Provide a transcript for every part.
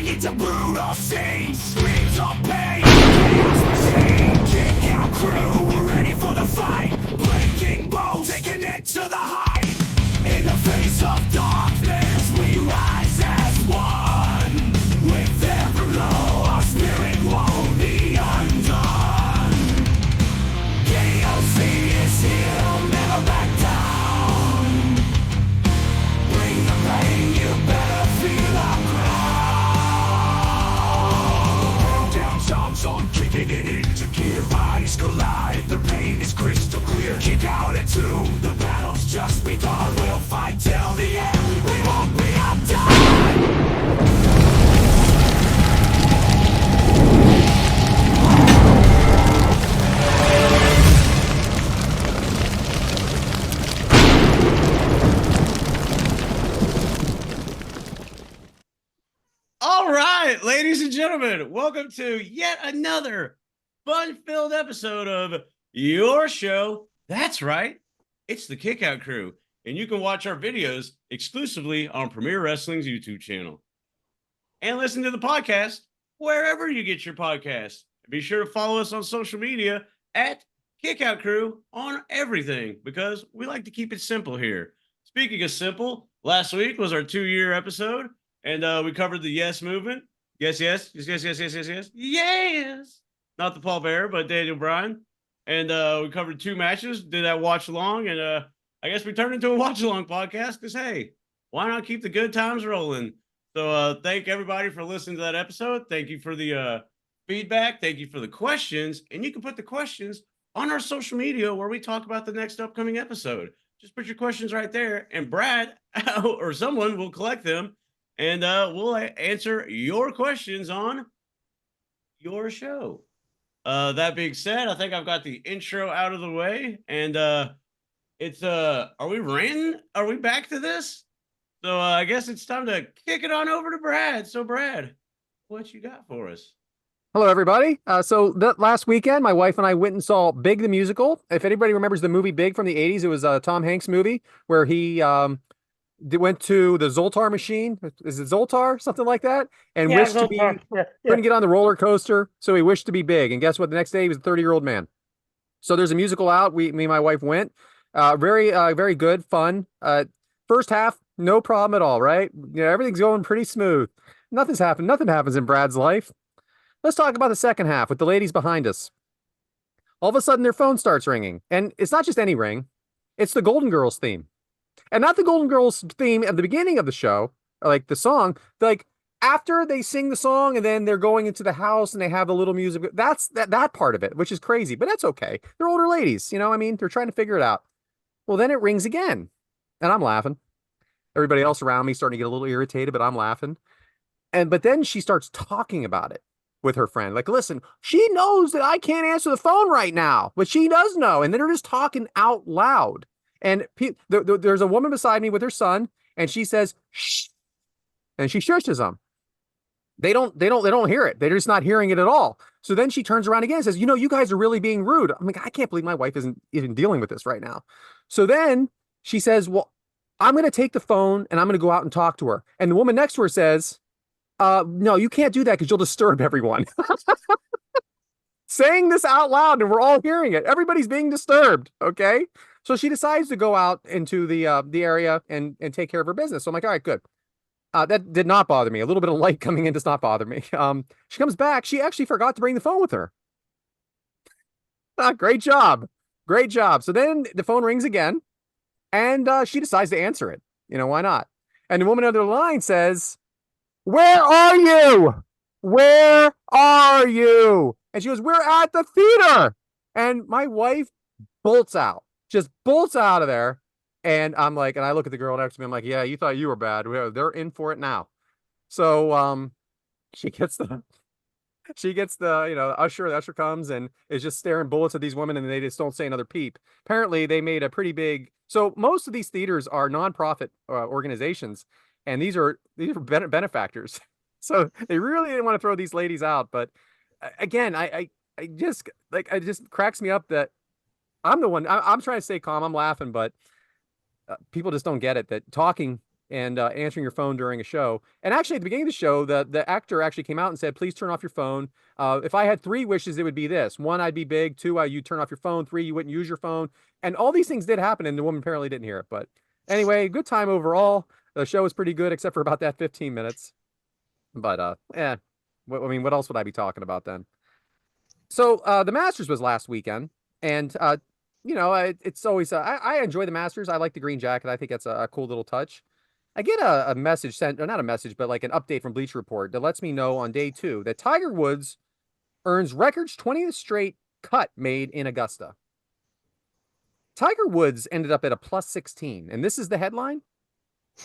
It's a brutal scene, screams of pain. Chaos machine, kick out crew. We're ready for the fight. Breaking bones, taking it to the height. In the face of darkness, we rise as one. With every blow, our spirit won't be undone. KOC is here, never back down. Bring the pain, you better feel our crowd. Down songs on, kicking it into gear. Bodies collide, the pain is crystal clear. Kick out into the battle's just begun. We'll fight till the end, we won't be undone. All right, ladies and gentlemen, welcome to yet another fun-filled episode of your show. That's right, it's the Kickout Crew, and you can watch our videos exclusively on Premier Wrestling's YouTube channel. And listen to the podcast wherever you get your podcasts. Be sure to follow us on social media at Kickout Crew on everything, because we like to keep it simple here. Speaking of simple, last week was our 2-year episode. And we covered the Yes movement. Yes. Not the Paul Bear, but Daniel Bryan. And we covered 2 matches, did that watch along. And I guess we turned into a watch along podcast because, hey, why not keep the good times rolling? So thank everybody for listening to that episode. Thank you for the feedback. Thank you for the questions. And you can put the questions on our social media where we talk about the next upcoming episode. Just put your questions right there. And Brad or someone will collect them. And we'll answer your questions on your show. That being said, I think I've got the intro out of the way. And it's, are we ranting? Are we back to this? So I guess it's time to kick it on over to Brad. So Brad, what you got for us? Hello, everybody. So that last weekend, my wife and I went and saw Big the Musical. If anybody remembers the movie Big from the 80s, it was a Tom Hanks movie where he... went to the Zoltar machine. Is it Zoltar? Something like that. And wished to be couldn't get on the roller coaster. So he wished to be big. And guess what? The next day he was a 30-year-old man. So there's a musical out. Me and my wife went. Very good, fun. First half, no problem at all, right? You know, everything's going pretty smooth. Nothing's happened. Nothing happens in Brad's life. Let's talk about the second half with the ladies behind us. All of a sudden their phone starts ringing. And it's not just any ring. It's the Golden Girls theme. And not the Golden Girls theme at the beginning of the show, like the song, like after they sing the song and then they're going into the house and they have the little music. That's that part of it, which is crazy, but that's okay. They're older ladies, you know, I mean, they're trying to figure it out. Well, then it rings again and I'm laughing. Everybody else around me starting to get a little irritated, but I'm laughing. But then she starts talking about it with her friend. Like, listen, she knows that I can't answer the phone right now, but she does know. And then they're just talking out loud. And there's a woman beside me with her son, and she says, "Shh," and she shushes them. They don't hear it. They're just not hearing it at all. So then she turns around again and says, "You know, you guys are really being rude." I'm like, I can't believe my wife isn't even dealing with this right now. So then she says, "Well, I'm going to take the phone and I'm going to go out and talk to her." And the woman next to her says, "No, you can't do that because you'll disturb everyone." Saying this out loud, and we're all hearing it. Everybody's being disturbed. Okay. So she decides to go out into the area and take care of her business. So I'm like, all right, good. That did not bother me. A little bit of light coming in does not bother me. She comes back. She actually forgot to bring the phone with her. Great job. Great job. So then the phone rings again, and she decides to answer it. You know, why not? And the woman on the other line says, "Where are you? Where are you?" And she goes, "We're at the theater." And my wife bolts out. Just bolts out of there. And I'm like, and I look at the girl next to me. I'm like, yeah, you thought you were bad. They're in for it now. So she gets the the usher. The usher comes and is just staring bullets at these women, and they just don't say another peep. Apparently, they made a pretty big. So most of these theaters are nonprofit organizations, and these are benefactors. So they really didn't want to throw these ladies out. But again, I just like, it just cracks me up that I'm the one. I'm trying to stay calm. I'm laughing, but people just don't get it. That talking and answering your phone during a show. And actually, at the beginning of the show, the actor actually came out and said, "Please turn off your phone. If I had 3 wishes, it would be this: 1, I'd be big; 2, you turn off your phone; 3, you wouldn't use your phone." And all these things did happen, and the woman apparently didn't hear it. But anyway, good time overall. The show was pretty good, except for about that 15 minutes. But I mean, what else would I be talking about then? So the Masters was last weekend, and it's always I enjoy the Masters. I like the green jacket. I think that's a cool little touch. I get a message sent, or not a message, but like an update from Bleacher Report that lets me know on day 2 that Tiger Woods earns records 20th straight cut made in Augusta. Tiger Woods ended up at a plus 16, and this is the headline.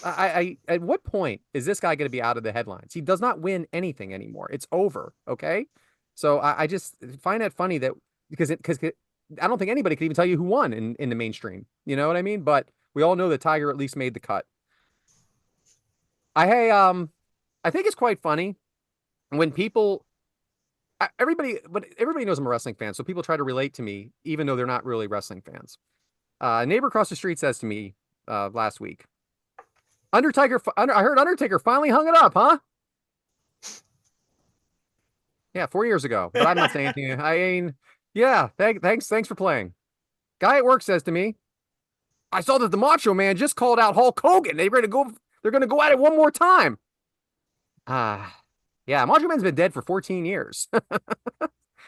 I at what point is this guy going to be out of the headlines? He does not win anything anymore. It's over. Okay. So I just find that funny that because I don't think anybody could even tell you who won in the mainstream. You know what I mean? But we all know that Tiger at least made the cut. I think it's quite funny when people everybody knows I'm a wrestling fan, so people try to relate to me even though they're not really wrestling fans. A neighbor across the street says to me last week, I heard Undertaker finally hung it up, huh? Yeah, 4 years ago. But I'm not saying anything. I mean, yeah, thanks for playing. Guy at work says to me, I saw that the Macho Man just called out Hulk Hogan. They're gonna go at it one more time. Yeah, Macho Man's been dead for 14 years.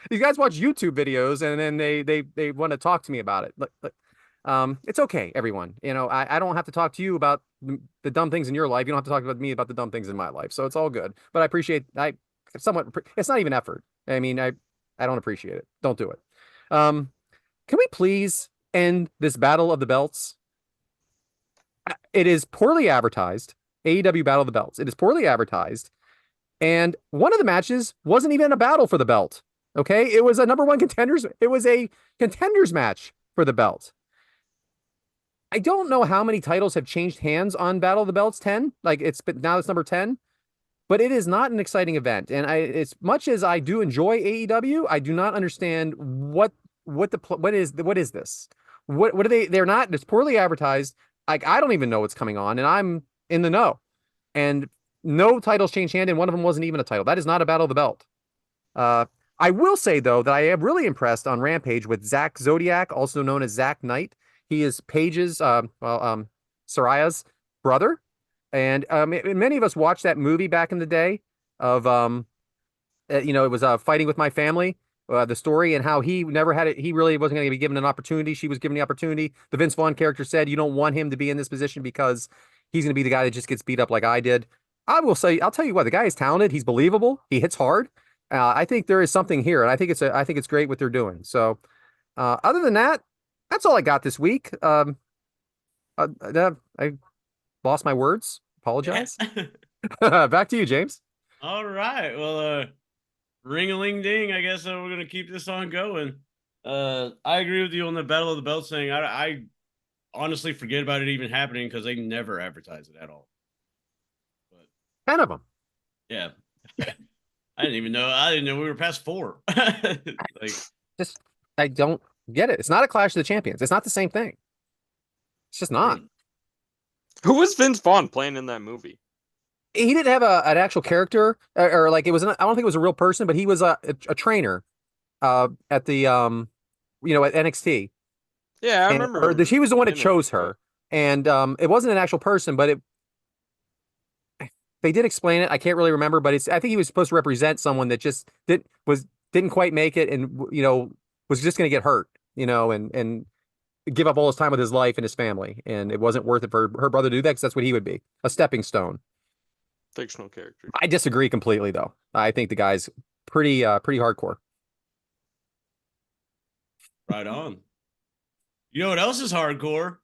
These guys watch YouTube videos and then they want to talk to me about it. Look, it's okay, everyone. I don't have to talk to you about the dumb things in your life. You don't have to talk about me about the dumb things in my life. So it's all good. But it's not even effort. I mean, I don't appreciate it. Don't do it. Can we please end this battle of the belts? It is poorly advertised. AEW Battle of the Belts. It is poorly advertised. And one of the matches wasn't even a battle for the belt. Okay. It was a number 1 contenders. It was a contenders match for the belt. I don't know how many titles have changed hands on Battle of the Belts. 10. Like now it's number 10, but it is not an exciting event. And as much as I do enjoy AEW, I do not understand what is this? What are they're not, it's poorly advertised. Like, I don't even know what's coming on, and I'm in the know. And no titles changed hand, and one of them wasn't even a title. That is not a Battle of the Belt. I will say, though, that I am really impressed on Rampage with Zach Zodiac, also known as Zach Knight. He is Paige's, Soraya's brother. And many of us watched that movie back in the day of, it was Fighting with My Family. The story and how he never had it. He really wasn't going to be given an opportunity. She was given the opportunity. The Vince Vaughn character said, you don't want him to be in this position because he's going to be the guy that just gets beat up like I did. I'll tell you what, the guy is talented. He's believable. He hits hard. I think there is something here, and I think it's great what they're doing. So, other than that, that's all I got this week. I lost my words. Apologize. Back to you, James. All right. Well, ring-a-ling-ding. I guess we're going to keep this on going. I agree with you on the Battle of the Belts thing. I honestly forget about it even happening because they never advertise it at all. But 10 of them. Yeah. I didn't know we were past 4. I don't get it. It's not a Clash of the Champions. It's not the same thing. It's just not. Who was Vince Vaughn playing in that movie? He didn't have an actual character, or like it was. I don't think it was a real person, but he was a trainer, at the at NXT. Yeah, I remember. She was the one that chose her, and it wasn't an actual person, but they did explain it. I can't really remember, but I think he was supposed to represent someone that just didn't quite make it, and was just going to get hurt, and give up all his time with his life and his family, and it wasn't worth it for her brother to do that because that's what he would be, a stepping stone. Fictional character. I disagree completely, though. I think the guy's pretty hardcore. Right on. You know what else is hardcore?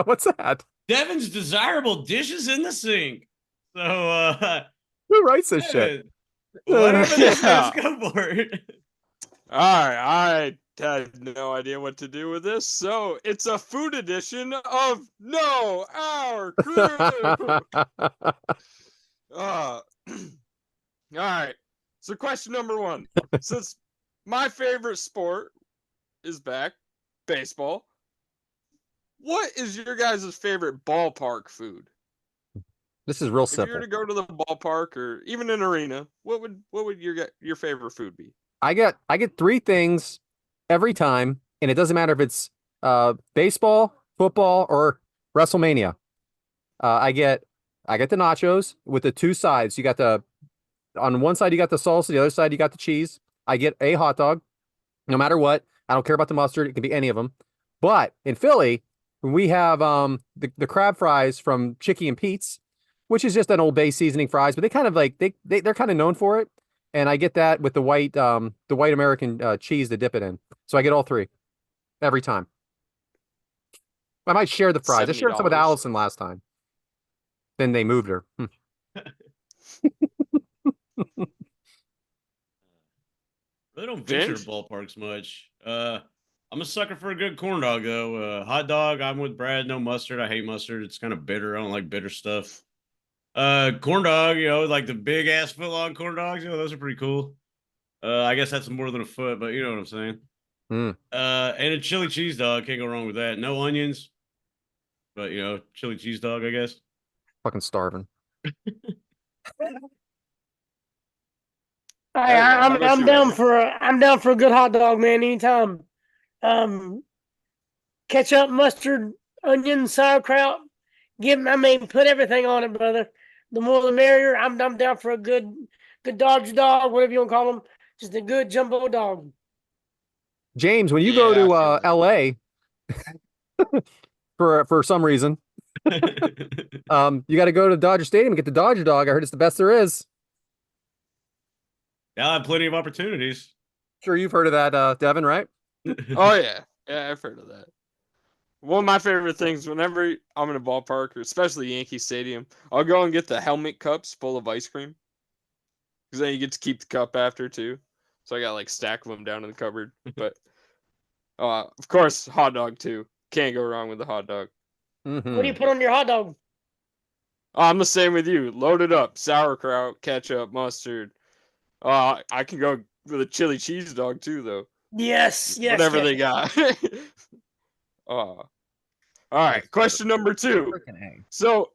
What's that? Devyn's desirable dishes in the sink. So, who writes this shit? Whatever this is, go for it. All right, I had no idea what to do with this, so it's a food edition of No Our Crew. All right. So question number 1. Since my favorite sport is back, baseball, what is your guys' favorite ballpark food? This is real If you were simple. to go to the ballpark or even an arena, what would your favorite food be? I get three things every time, and it doesn't matter if it's baseball, football, or WrestleMania. I get the nachos with the two sides. You got on one side you got the salsa, the other side you got the cheese. I get a hot dog, no matter what. I don't care about the mustard. It can be any of them. But in Philly, when we have the crab fries from Chicky and Pete's, which is just an Old Bay seasoning fries, but they kind of like they're kind of known for it. And I get that with the white American cheese to dip it in. So I get all three every time. I might share the fries. I shared some with $70. Allison last time. Then they moved her. Really don't venture Vince? ballparks much. I'm a sucker for a good corn dog though. Hot dog, I'm with Brad. No mustard. I hate mustard. It's kind of bitter. I don't like bitter stuff. Corn dog, like the big ass foot long corn dogs. Those are pretty cool. I guess that's more than a foot, but you know what I'm saying. Mm. And a chili cheese dog. Can't go wrong with that. No onions, but chili cheese dog, I guess. Fucking starving. I'm down for a good hot dog, man. Anytime. Ketchup, mustard, onion, sauerkraut. Put everything on it, brother. The more the merrier. I'm down for a good Dodge dog, whatever you want to call them. Just a good jumbo dog. James, when you go Yeah, to I feel LA for some reason, you got to go to Dodger Stadium and get the Dodger dog. I heard it's the best there is. Yeah, I have plenty of opportunities. Sure, you've heard of that, Devyn, right? Oh yeah, I've heard of that. One of my favorite things whenever I'm in a ballpark, or especially Yankee Stadium, I'll go and get the helmet cups full of ice cream. Because then you get to keep the cup after too. So I got like stack of them down in the cupboard. But of course, hot dog too. Can't go wrong with the hot dog. Mm-hmm. What do you put on your hot dog? I'm the same with you. Load it up. Sauerkraut, ketchup, mustard. I can go with a chili cheese dog too, though. Yes. Whatever they got. All right. Question number 2. So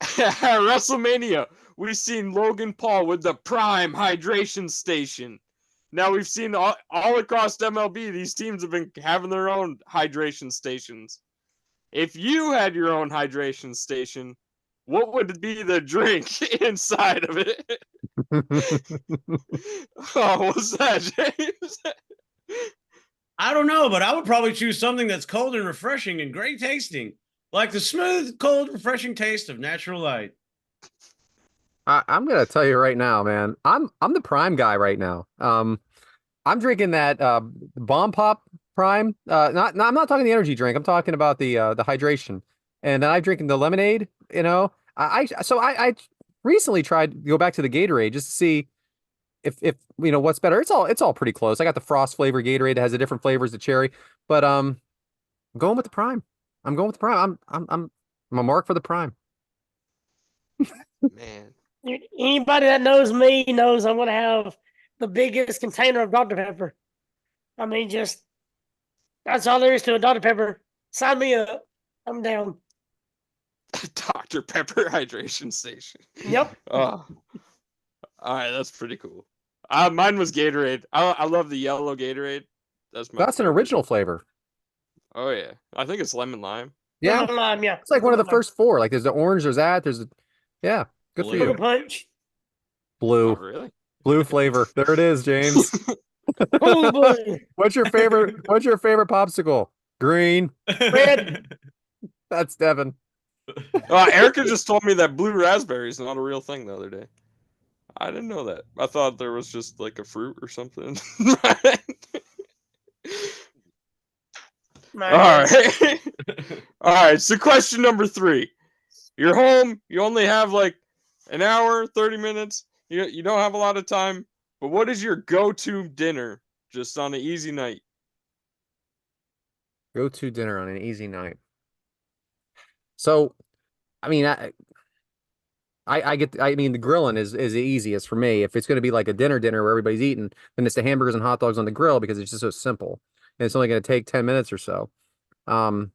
at WrestleMania, we've seen Logan Paul with the Prime Hydration Station. Now we've seen all across MLB, these teams have been having their own hydration stations. If you had your own hydration station, what would be the drink inside of it? Oh, what's that, James? I don't know, but I would probably choose something that's cold and refreshing and great tasting, like the smooth, cold, refreshing taste of natural light. I'm gonna tell you right now, man. I'm the Prime guy right now. I'm drinking that Bomb Pop Prime. I'm not talking the energy drink. I'm talking about the hydration. And then I'm drinking the lemonade. I recently tried to go back to the Gatorade just to see if what's better. It's all pretty close. I got the frost flavor Gatorade that has the different flavors, the cherry, but I'm going with the Prime. I'm going with the Prime. I'm a mark for the Prime. Man. Anybody that knows me knows I'm gonna have the biggest container of Dr. Pepper. I mean, just that's all there is to it. Dr. Pepper, sign me up. I'm down. Dr. Pepper hydration station. Yep. Oh. All right, that's pretty cool. Mine was Gatorade. I love the yellow Gatorade. That's an favorite. Original flavor. Oh yeah, I think it's lemon lime. Yeah, Lemon lime, yeah. It's like one of the first 4. Like there's the orange, there's that, yeah. Good for Blue. you. Punch. Blue. Oh, really? Blue flavor. There it is, James. Oh boy. What's your favorite popsicle? Green. Red. That's Devyn. Erica just told me that blue raspberry is not a real thing the other day. I didn't know that. I thought there was just like a fruit or something. All right. All right. So question number 3. You're home. You only have like an hour, 30 minutes. You don't have a lot of time. But what is your go-to dinner just on an easy night? Go-to dinner on an easy night. So, I mean, the grilling is the easiest for me. If it's going to be like a dinner where everybody's eating, then it's the hamburgers and hot dogs on the grill because it's just so simple. And it's only going to take 10 minutes or so. And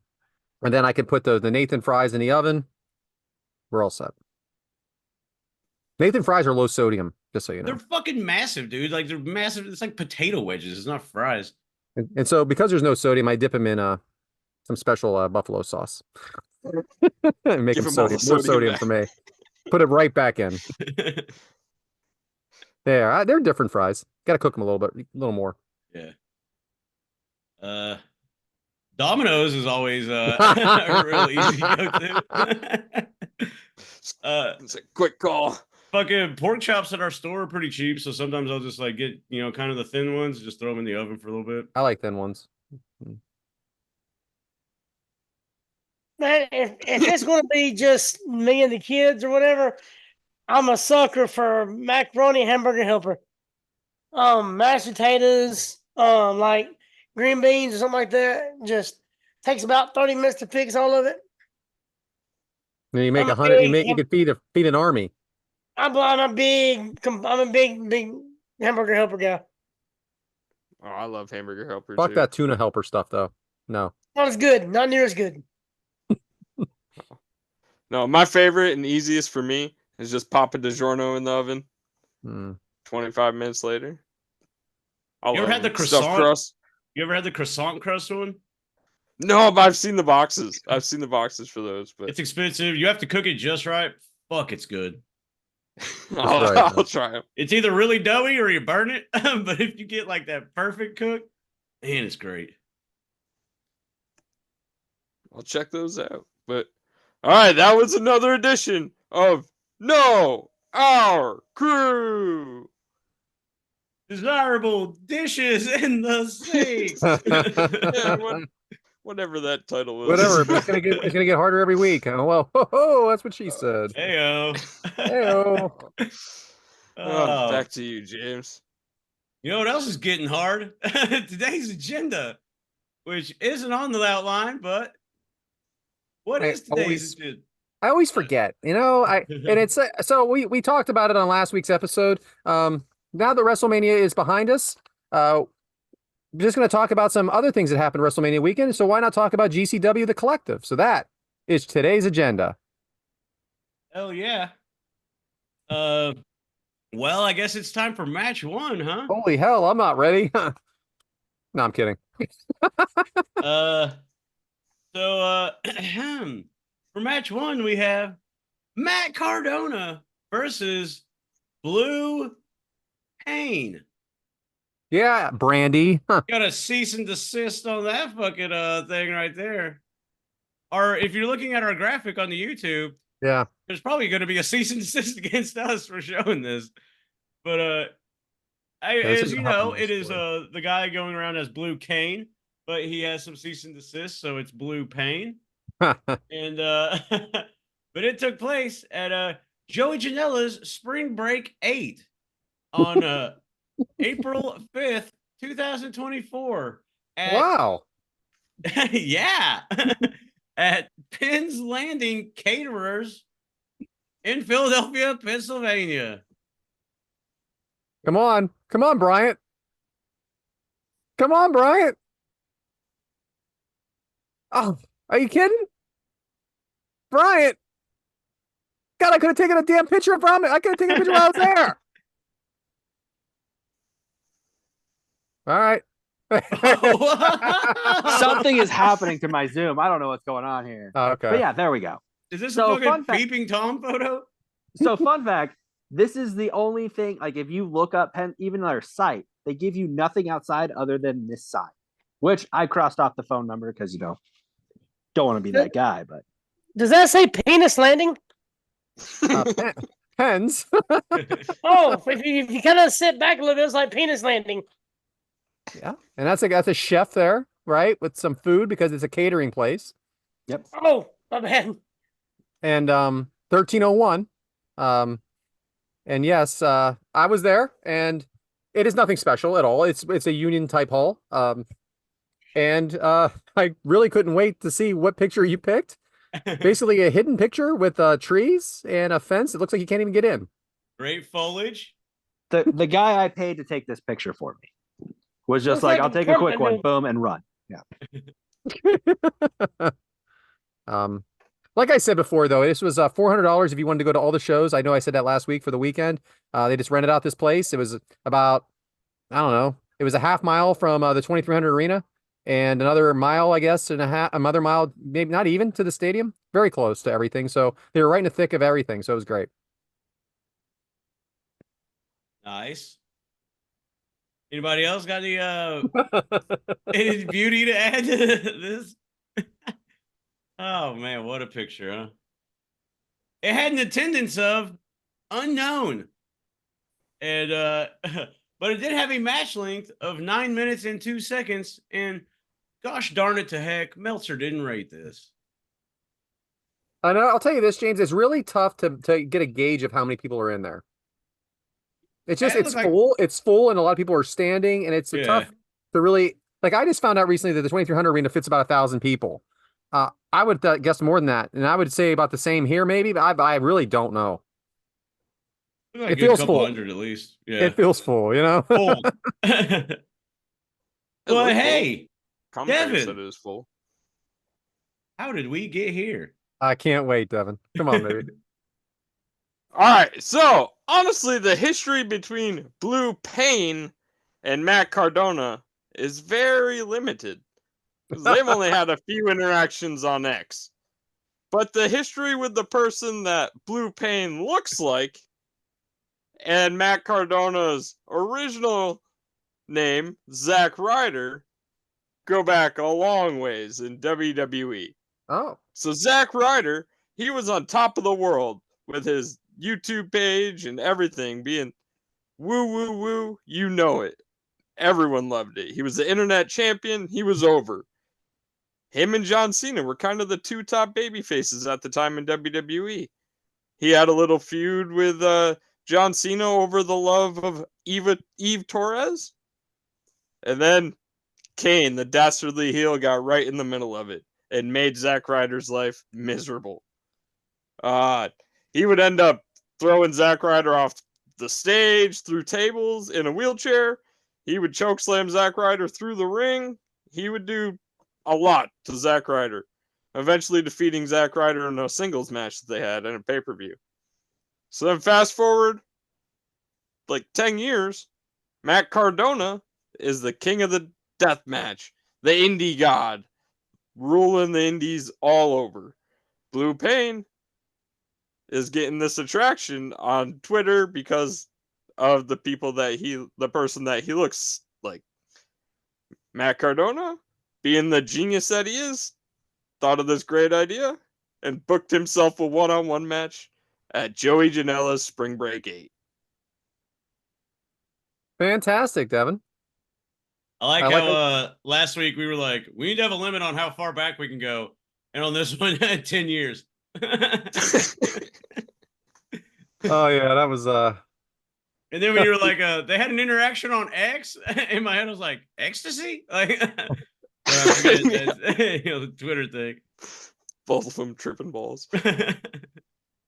then I can put the Nathan fries in the oven. We're all set. Nathan fries are low sodium, just so you know. They're fucking massive, dude. Like they're massive. It's like potato wedges. It's not fries. And so because there's no sodium, I dip them in some special buffalo sauce. And make Give them them all the more sodium sodium back. for me. Put it right back in. They're different fries. Got to cook them a little more. Yeah. Domino's is always a real easy go-to. It's a quick call. Fucking pork chops at our store are pretty cheap, so sometimes I'll just like get kind of the thin ones, just throw them in the oven for a little bit. I like thin ones. Man, if it's going to be just me and the kids or whatever, I'm a sucker for macaroni hamburger helper. Mashed potatoes, like green beans or something like that. Just takes about 30 minutes to fix all of it. And you make I'm a 100. You big could feed an army. I'm a big hamburger helper guy. Oh, I love hamburger helper Fuck too. that tuna helper stuff though. No. Not as good. Not near as good. No, my favorite and easiest for me is just pop a DiGiorno in the oven. 25 minutes later. You ever had the stuffed croissant? crust? You ever had the croissant crust one? No, but I've seen the boxes. I've seen the boxes for those, but It's expensive. You have to cook it just right. Fuck, it's good. I'll try them. It's either really doughy or you burn it. But if you get like that perfect cook, man, it's great. I'll check those out. But all right, that was another edition of No Our Crew. Desirable dishes in the sink. Yeah, whatever that title was. Whatever. But it's gonna get harder every week. Oh, well, that's what she said. Heyo. Heyo. Back to you, James. You know what else is getting hard? Today's agenda, which isn't on the outline, but what is today's agenda? I always forget, and it's so we talked about it on last week's episode. Now that WrestleMania is behind us, we're just going to talk about some other things that happened WrestleMania weekend. So why not talk about GCW, the collective? So that is today's agenda. Hell yeah. Well, I guess it's time for match one, huh? Holy hell, I'm not ready. No, I'm kidding. For match one, we have Matt Cardona versus Blue Kane. Yeah, Brandy. Huh. Got a cease and desist on that fucking thing right there. Or if you're looking at our graphic on the YouTube, yeah, there's probably going to be a cease and desist against us for showing this. But as you know, it is the guy going around as Blue Kane, but he has some cease and desist, so it's Blue Pain. And but it took place at Joey Janela's Spring Break 8 on April 5th, 2024. Wow. Yeah. At Penn's Landing Caterers in Philadelphia, Pennsylvania. Come on, Bryant. Come on, Bryant. Oh, are you kidding? Bryant. God, I could have taken a damn picture of Bryant. I could have taken a picture while I was there. All right. Something is happening to my Zoom. I don't know what's going on here. Oh, okay. But yeah, there we go. Is this So, a fucking peeping Tom photo? So fun fact, this is the only thing, like if you look up Penn, even their site, they give you nothing outside other than this side, which I crossed off the phone number because, don't want to be that guy, but. Does that say penis landing? Pens. Oh, if you kind of sit back a little bit, it's like penis landing. Yeah, and that's a chef there, right, with some food because it's a catering place. Yep. Oh, my bad. And 1301, and yes, I was there, and it is nothing special at all. It's a union type hall, and I really couldn't wait to see what picture you picked. Basically, a hidden picture with trees and a fence. It looks like you can't even get in. Great foliage. The guy I paid to take this picture for me was just like, I'll take a quick one, boom, and run. Yeah. Like I said before, though, this was $400 if you wanted to go to all the shows. I know I said that last week for the weekend. They just rented out this place. It was about, I don't know, it was a half mile from the 2300 arena and another mile, I guess, and a half, another mile, maybe not even to the stadium. Very close to everything. So they were right in the thick of everything. So it was great. Nice. Anybody else got any beauty to add to this? Oh man, what a picture, huh? It had an attendance of unknown. And but it did have a match length of 9 minutes and 2 seconds. And gosh darn it to heck, Meltzer didn't rate this. I know. I'll tell you this, James. It's really tough to get a gauge of how many people are in there. It's just it's full. It's full, and a lot of people are standing, and it's tough to really like. I just found out recently that the 2300 arena fits about 1,000 people. I would guess more than that, and I would say about the same here, maybe. But I really don't know. Like it feels full. 100 at least. Yeah, it feels full. You know. Full. Well, hey, Devyn said it was full. How did we get here? I can't wait, Devyn. Come on, baby. All right, so honestly, the history between Blue Payne and Matt Cardona is very limited. Because they've only had a few interactions on X. But the history with the person that Blue Payne looks like and Matt Cardona's original name, Zack Ryder, go back a long ways in WWE. Oh. So Zack Ryder, he was on top of the world with his YouTube page and everything being woo, woo, woo, you know it. Everyone loved it. He was the internet champion. He was over. Him and John Cena were kind of the two top baby faces at the time in WWE. He had a little feud with John Cena over the love of Eve Torres. And then Kane, the dastardly heel, got right in the middle of it and made Zack Ryder's life miserable. He would end up throwing Zack Ryder off the stage, through tables, in a wheelchair. He would chokeslam Zack Ryder through the ring. He would do a lot to Zack Ryder, eventually defeating Zack Ryder in a singles match that they had in a pay-per-view. So then fast forward like 10 years, Matt Cardona is the king of the death match, the indie god, ruling the indies all over. Blue Payne is getting this attraction on Twitter because of the person that he looks like. Matt Cardona, being the genius that he is, thought of this great idea and booked himself a one-on-one match at Joey Janela's Spring Break 8. Fantastic, Devyn. I like how last week we were like, we need to have a limit on how far back we can go. And on this one, 10 years. Oh, yeah, that was... And then when you were like, they had an interaction on X, in my head I was like, ecstasy? Like, the Twitter thing. Both of them tripping balls.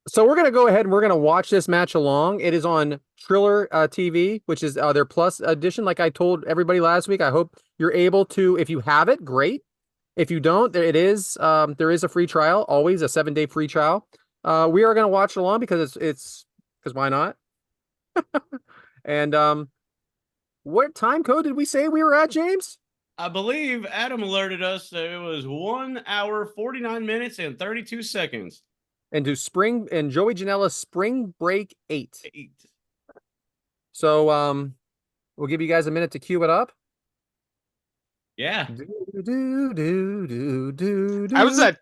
So we're going to go ahead and we're going to watch this match along. It is on Triller TV, which is their Plus edition. Like I told everybody last week, I hope you're able to, if you have it, great. If you don't, there is a free trial, always a 7-day free trial. We are going to watch along because it's because why not? And what time code did we say we were at, James? I believe Adam alerted us that it was 1 hour, 49 minutes, and 32 seconds. And Joey Janela's Spring Break 8. So we'll give you guys a minute to cue it up. Yeah. I was at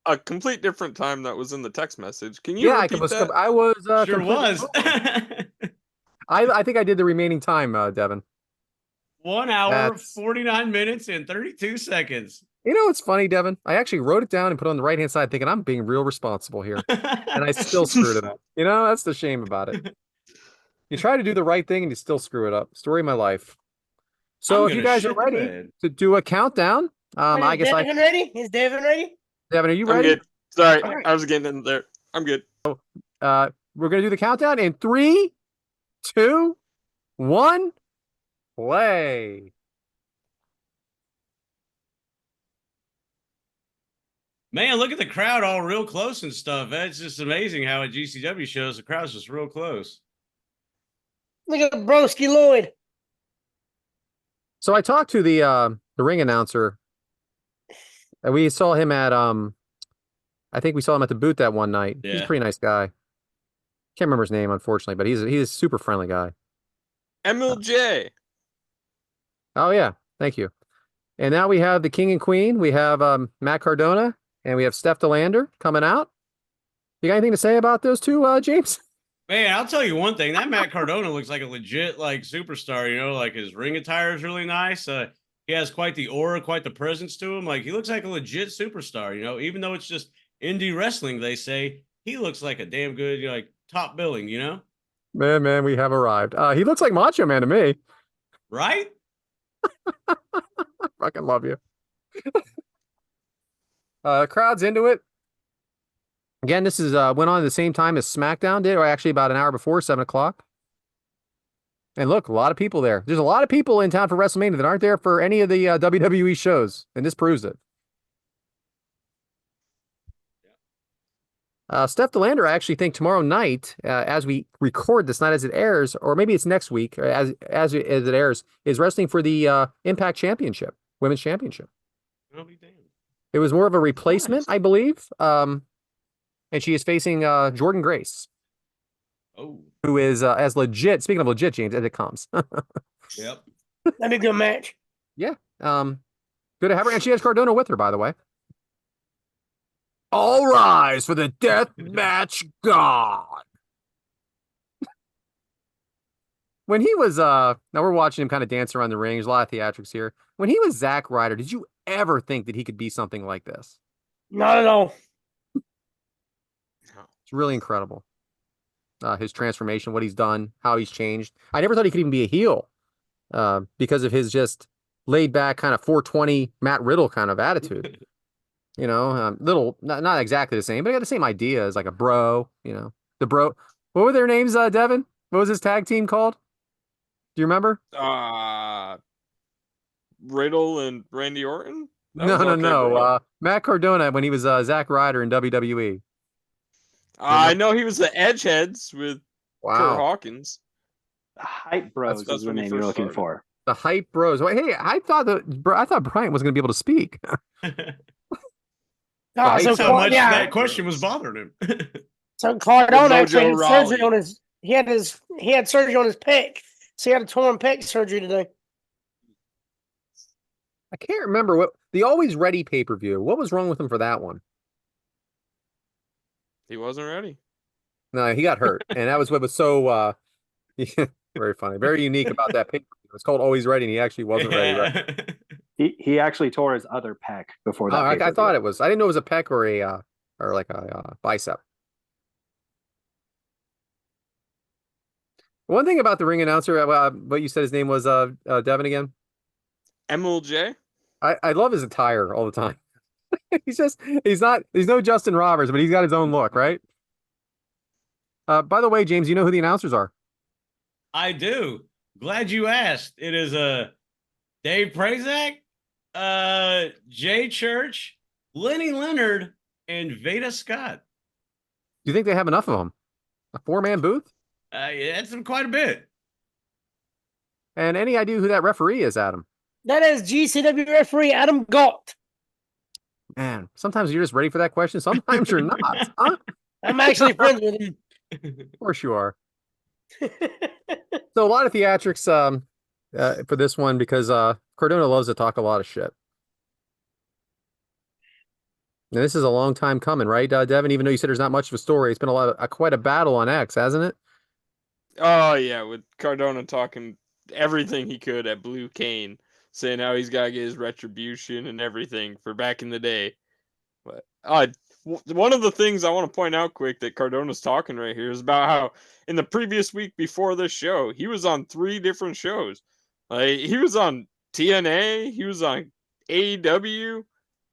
a complete different time that was in the text message. Can you repeat that? I was sure was. I think I did the remaining time, Devyn. 1 hour, 49 minutes, and 32 seconds. You know, it's funny, Devyn. I actually wrote it down and put it on the right-hand side thinking I'm being real responsible here. And I still screwed it up. You know, that's the shame about it. You try to do the right thing and you still screw it up. Story of my life. So if you guys are ready to do a countdown, I guess Devyn ready? Is Devyn ready? Devyn, are you ready? I'm good. Sorry, right. I was getting in there. I'm good. We're going to do the countdown in 3, 2, 1, play. Man, look at the crowd all real close and stuff. It's just amazing how at GCW shows the crowd's just real close. Look at Broski Lloyd. So I talked to the ring announcer. And we saw him at I think we saw him at the booth that one night. He's a Yeah. pretty nice guy. Can't remember his name, unfortunately, but he's a super friendly guy. MLJ. Oh yeah, thank you. And now we have the King and Queen. We have Matt Cardona and we have Steph DeLander coming out. You got anything to say about those two, James? Man, I'll tell you one thing. That Matt Cardona looks like a legit like superstar. You know, like his ring attire is really nice. He has quite the aura, quite the presence to him. Like he looks like a legit superstar. You know, even though it's just indie wrestling, they say he looks like a damn good, you know, like top billing. You know, Man, we have arrived. He looks like Macho Man to me. right? Fucking love you. Crowd's into it. Again, this is went on at the same time as SmackDown did, or actually about an hour before, 7 o'clock. And look, a lot of people there. There's a lot of people in town for WrestleMania that aren't there for any of the WWE shows, and this proves it. Steph DeLander, I actually think tomorrow night, as we record this, not as it airs, or maybe it's next week, or as it airs, is wrestling for the Impact Championship, Women's Championship. I'll be damned. It was more of a replacement, I believe. And she is facing Jordan Grace, Oh, who is as legit, speaking of legit, James, as it comes. yep. That'd be a good match. Yeah. Good to have her. And she has Cardona with her, by the way. All rise for the death match god. When he was now we're watching him kind of dance around the ring. There's a lot of theatrics here. When he was Zack Ryder, did you ever think that he could be something like this? Not at all. It's really incredible. His transformation, what he's done, how he's changed. I never thought he could even be a heel because of his just laid back kind of 420 Matt Riddle kind of attitude. You know, little, not exactly the same, but he got the same idea as like a bro, you know, the bro. What were their names, Devyn? What was his tag team called? Do you remember? Riddle and Randy Orton? No. Matt Cardona when he was Zack Ryder in WWE. I know he was the Edgeheads with Kurt Wow. Hawkins. The Hype Bros That's is the when he name you're first looking started. for. The Hype Bros. Wait, hey, I thought Bryant was going to be able to speak. Oh, so That's how much yeah. that question was bothering him. So Cardona Mojo actually had surgery Rawley. on his. He had surgery on his pec. So he had a torn pec surgery today. I can't remember what the Always Ready pay-per-view. What was wrong with him for that one? He wasn't ready. No, he got hurt, and that was what was so very funny, very unique about that pay-per-view. It was called Always Ready, and he actually wasn't ready. Right? He actually tore his other pec before that. I thought it was. I didn't know it was a pec or a or like a bicep. One thing about the ring announcer, what you said his name was Devyn again. MLJ? I love his attire all the time. he's no Justin Roberts, but he's got his own look, right? By the way, James, you know who the announcers are? I do. Glad you asked. It is Dave Prazak, Jay Church, Lenny Leonard, and Veda Scott. Do you think they have enough of them? A 4-man booth? Yeah, that's quite a bit. And any idea who that referee is, Adam? That is GCW referee Adam Galt. Man, sometimes you're just ready for that question. Sometimes you're not. Huh? I'm actually friends with him. Of course you are. So a lot of theatrics for this one because Cardona loves to talk a lot of shit. Now, this is a long time coming, right, Devyn? Even though you said there's not much of a story, it's been quite a battle on X, hasn't it? Oh, yeah, with Cardona talking everything he could at Blue Kane, saying how he's got to get his retribution and everything for back in the day. But one of the things I want to point out quick that Cardona's talking right here is about how in the previous week before this show, he was on 3 different shows. Like, he was on TNA, he was on AEW,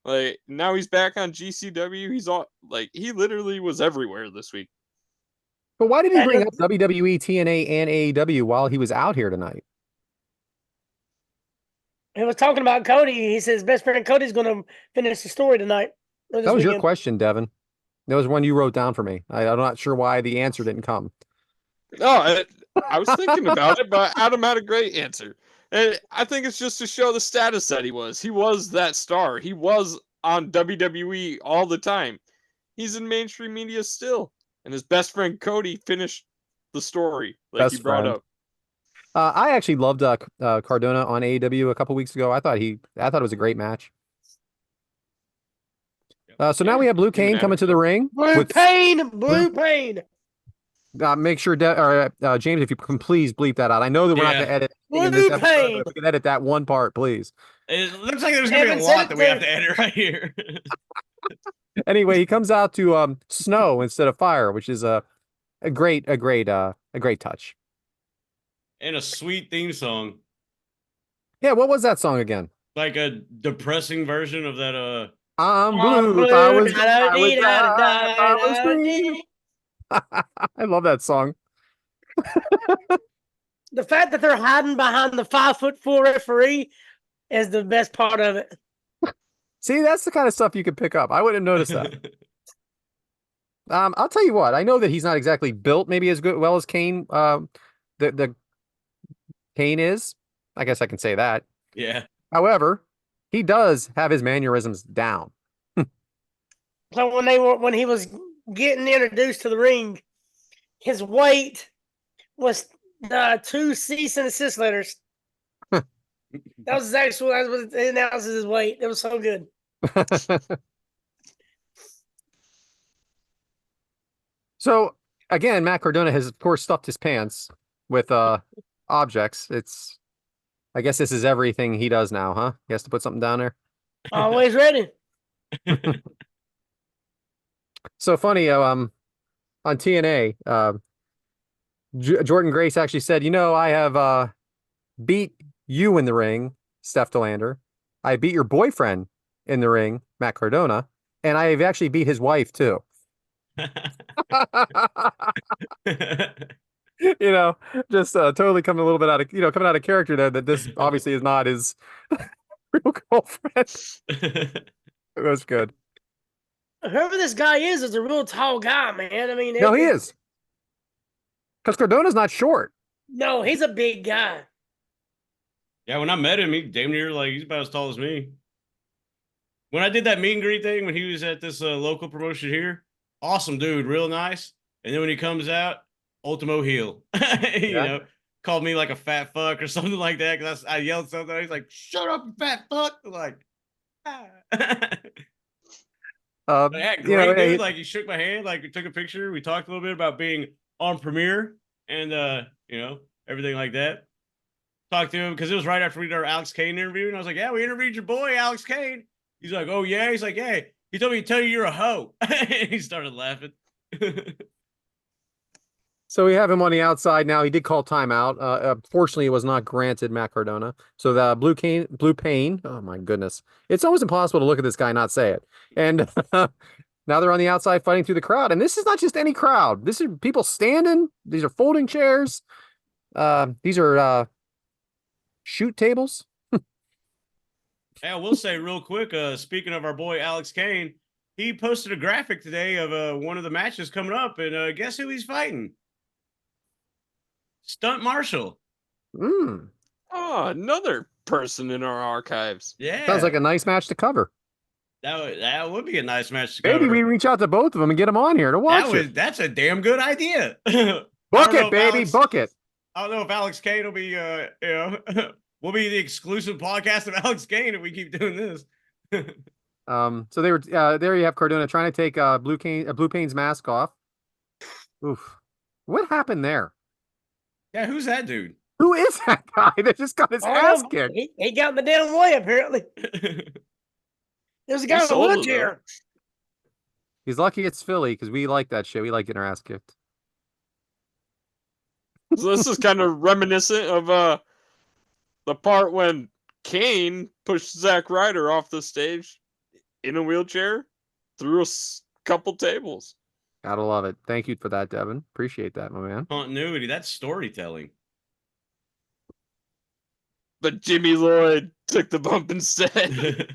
like, now he's back on GCW. He's all, like, he literally was everywhere this week. But why did he bring up WWE, TNA, and AEW while he was out here tonight? He was talking about Cody. He says his best friend Cody's going to finish the story tonight. Or this That was your weekend. question, Devin. That was one you wrote down for me. I'm not sure why the answer didn't come. No, I was thinking about it, but Adam had a great answer. And I think it's just to show the status that he was. He was that star. He was on WWE all the time. He's in mainstream media still. And his best friend Cody finished the story like he Best brought friend. up. I actually loved Cardona on AEW a couple weeks ago. I thought it was a great match. So now we have Blue Kane coming to the ring. Blue Pain! Blue Pain! Make sure, James, if you can please bleep that out. I know that we're not going to edit anything in this Blue episode, Pain! but if we can edit that one part, please. It looks like there's gonna be a Devyn said lot it that we have too. to edit right here. Anyway, he comes out to snow instead of fire, which is a great touch. And a sweet theme song. Yeah, what was that song again? Like a depressing version of that I'm blue. If I was I would die, if I was green. I love that song. The fact that they're hiding behind the 5'4" referee is the best part of it. See, that's the kind of stuff you could pick up. I wouldn't notice that. I'll tell you what. I know that he's not exactly built maybe as well as Kane. The Kane is. I guess I can say that. Yeah. However, he does have his mannerisms down. So when he was getting introduced to the ring, his weight was 2 cease and assist letters. That was what it announces his weight. It was so good. So again, Matt Cardona has of course stuffed his pants with objects. I guess this is everything he does now, huh? He has to put something down there. Always ready. So funny, on TNA, Jordan Grace actually said, I have beat you in the ring, Steph Delander. I beat your boyfriend in the ring, Matt Cardona, and I have actually beat his wife too. Just totally coming a little bit out of coming out of character there. That this obviously is not his real girlfriend. It was good. Whoever this guy is a real tall guy, man. I mean, No, he is. Because Cardona's not short. No, he's a big guy. Yeah, when I met him, he damn near he's about as tall as me. When I did that meet and greet thing when he was at this local promotion here, awesome dude, real nice. And then when he comes out, Ultimo heel. Called me like a fat fuck or something like that because I yelled something. He's like, "Shut up, you fat fuck!" I'm like, ah. Yeah, great dude. He shook my hand, we took a picture. We talked a little bit about being on Premiere and everything like that. Talked to him because it was right after we did our Alex Kane interview, and I was like, "Yeah, we interviewed your boy Alex Kane." He's like, "Oh yeah." He's like, "Yeah." He told me to tell you you're a hoe. And he started laughing. So we have him on the outside now. He did call timeout. Fortunately, it was not granted, Matt Cardona. So the Blue Pain. Oh my goodness, it's almost impossible to look at this guy and not say it. And now they're on the outside fighting through the crowd. And this is not just any crowd. This is people standing. These are folding chairs. These are shoot tables. Yeah, I will say real quick, speaking of our boy Alex Kane, he posted a graphic today of one of the matches coming up, and guess who he's fighting? Stunt Marshall. Oh, another person in our archives. Yeah. Sounds like a nice match to cover. That would be a nice match to cover. Maybe we reach out to both of them and get them on here to watch it. That's a damn good idea. Book it, baby. Book it. I don't know if Alex Kane will be, we'll be the exclusive podcast of Alex Kane if we keep doing this. So they were there. You have Cardona trying to take Blue Pain's mask off. Oof, what happened there? Yeah, who's that dude? Who is that guy that just got his ass kicked? He got in the damn way apparently. There's a guy in a wheelchair. He's lucky it's Philly because we like that shit. We like getting our ass kicked. So this is kind of reminiscent of the part when Kane pushed Zack Ryder off the stage in a wheelchair through a couple tables. Gotta love it. Thank you for that, Devin. Appreciate that, my man. Continuity. That's storytelling. But Jimmy Lloyd took the bump instead.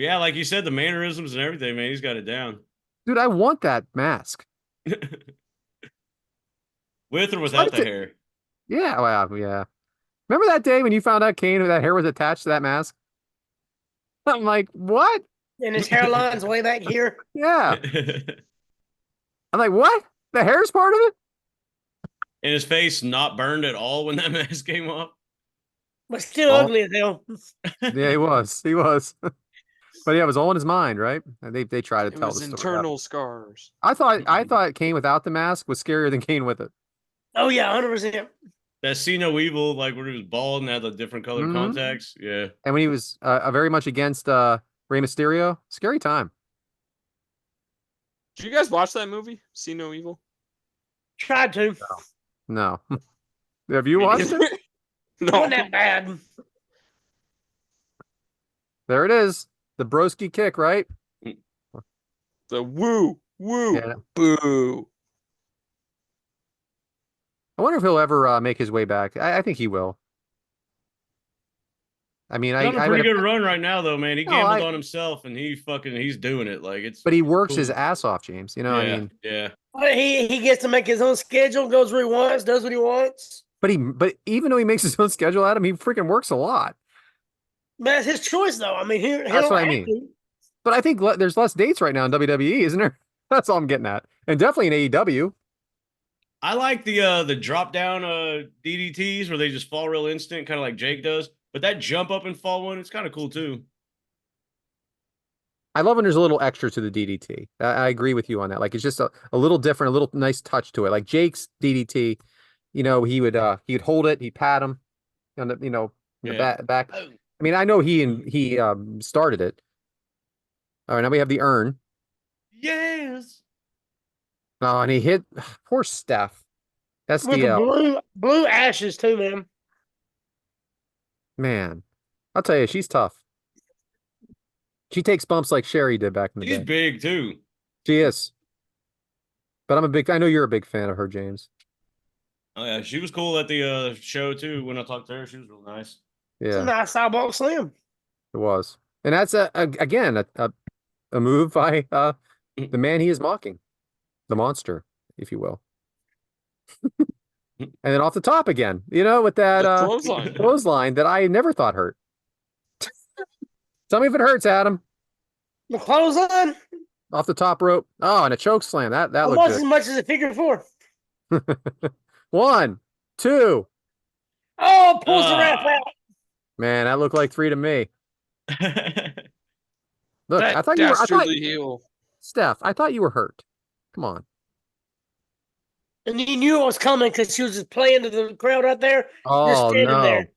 Yeah, like you said, the mannerisms and everything, man, he's got it down. Dude, I want that mask. With or without the hair. Yeah, well, yeah. Remember that day when you found out Kane that hair was attached to that mask? I'm like, what? And his hairline's way back here. Yeah. I'm like, what? The hair's part of it? And his face not burned at all when that mask came off. But still ugly as hell. Yeah, he was. He was. But yeah, it was all in his mind, right? And they try to It tell was the story. internal scars. I thought Kane without the mask was scarier than Kane with it. Oh yeah, 100%. That See No Evil, like where he was bald and had the different colored Mhm. contacts. Yeah. And when he was very much against Rey Mysterio, scary time. Did you guys watch that movie? See No Evil? Tried to. No. Have you Me watched neither. it? No. Wasn't that bad. There it is. The broski kick, right? The woo, Yeah. boo. I wonder if he'll ever make his way back. I think he will. I mean, He's on a I pretty would- good run right now, though, man. He No, gambled I- on himself, and he's doing it. Like it's. but he works cool. his ass off, James. You know, yeah, I mean, yeah. But he gets to make his own schedule, goes where he wants, does what he wants. but even though he makes his own schedule at him, he freaking works a lot. But that's his choice, though. I mean, That's what I mean. But I think there's less dates right now in WWE, isn't there? That's all I'm getting at, and definitely in AEW. I like the drop down DDTs where they just fall real instant, kind of like Jake does. But that jump up and fall one, it's kind of cool too. I love when there's a little extra to the DDT. I agree with you on that. Like it's just a little different, a little nice touch to it. Like Jake's DDT, he would hold it, he'd pat him on the in the back. I mean, I know he started it. All right, now we have the urn. Yes. Oh, and he hit poor Steph. With the SDL. blue ashes, too, man. Man, I'll tell you, she's tough. She takes bumps like Sherry did back in the She's day. big too. She is. But I know you're a big fan of her, James. Oh yeah, she was cool at the show too. When I talked to her, she was real nice. It's a Yeah, nice sidewalk slam. it was. And that's again a move by the man he is mocking. The monster, if you will. And then off the top again, with that The clothesline. clothesline that I never thought hurt. Tell me if it hurts, Adam. The clothesline Off the top rope. Oh, and a choke slam. That looked almost as good. much as a figure four. 1, 2. Oh, pulls the ref out. Man, that looked like 3 to me. Look, That I thought you were. dastardly heel. Steph, I thought you were hurt. Come on. And you knew it was coming because she was just playing to the crowd right there. Just Oh standing no. there.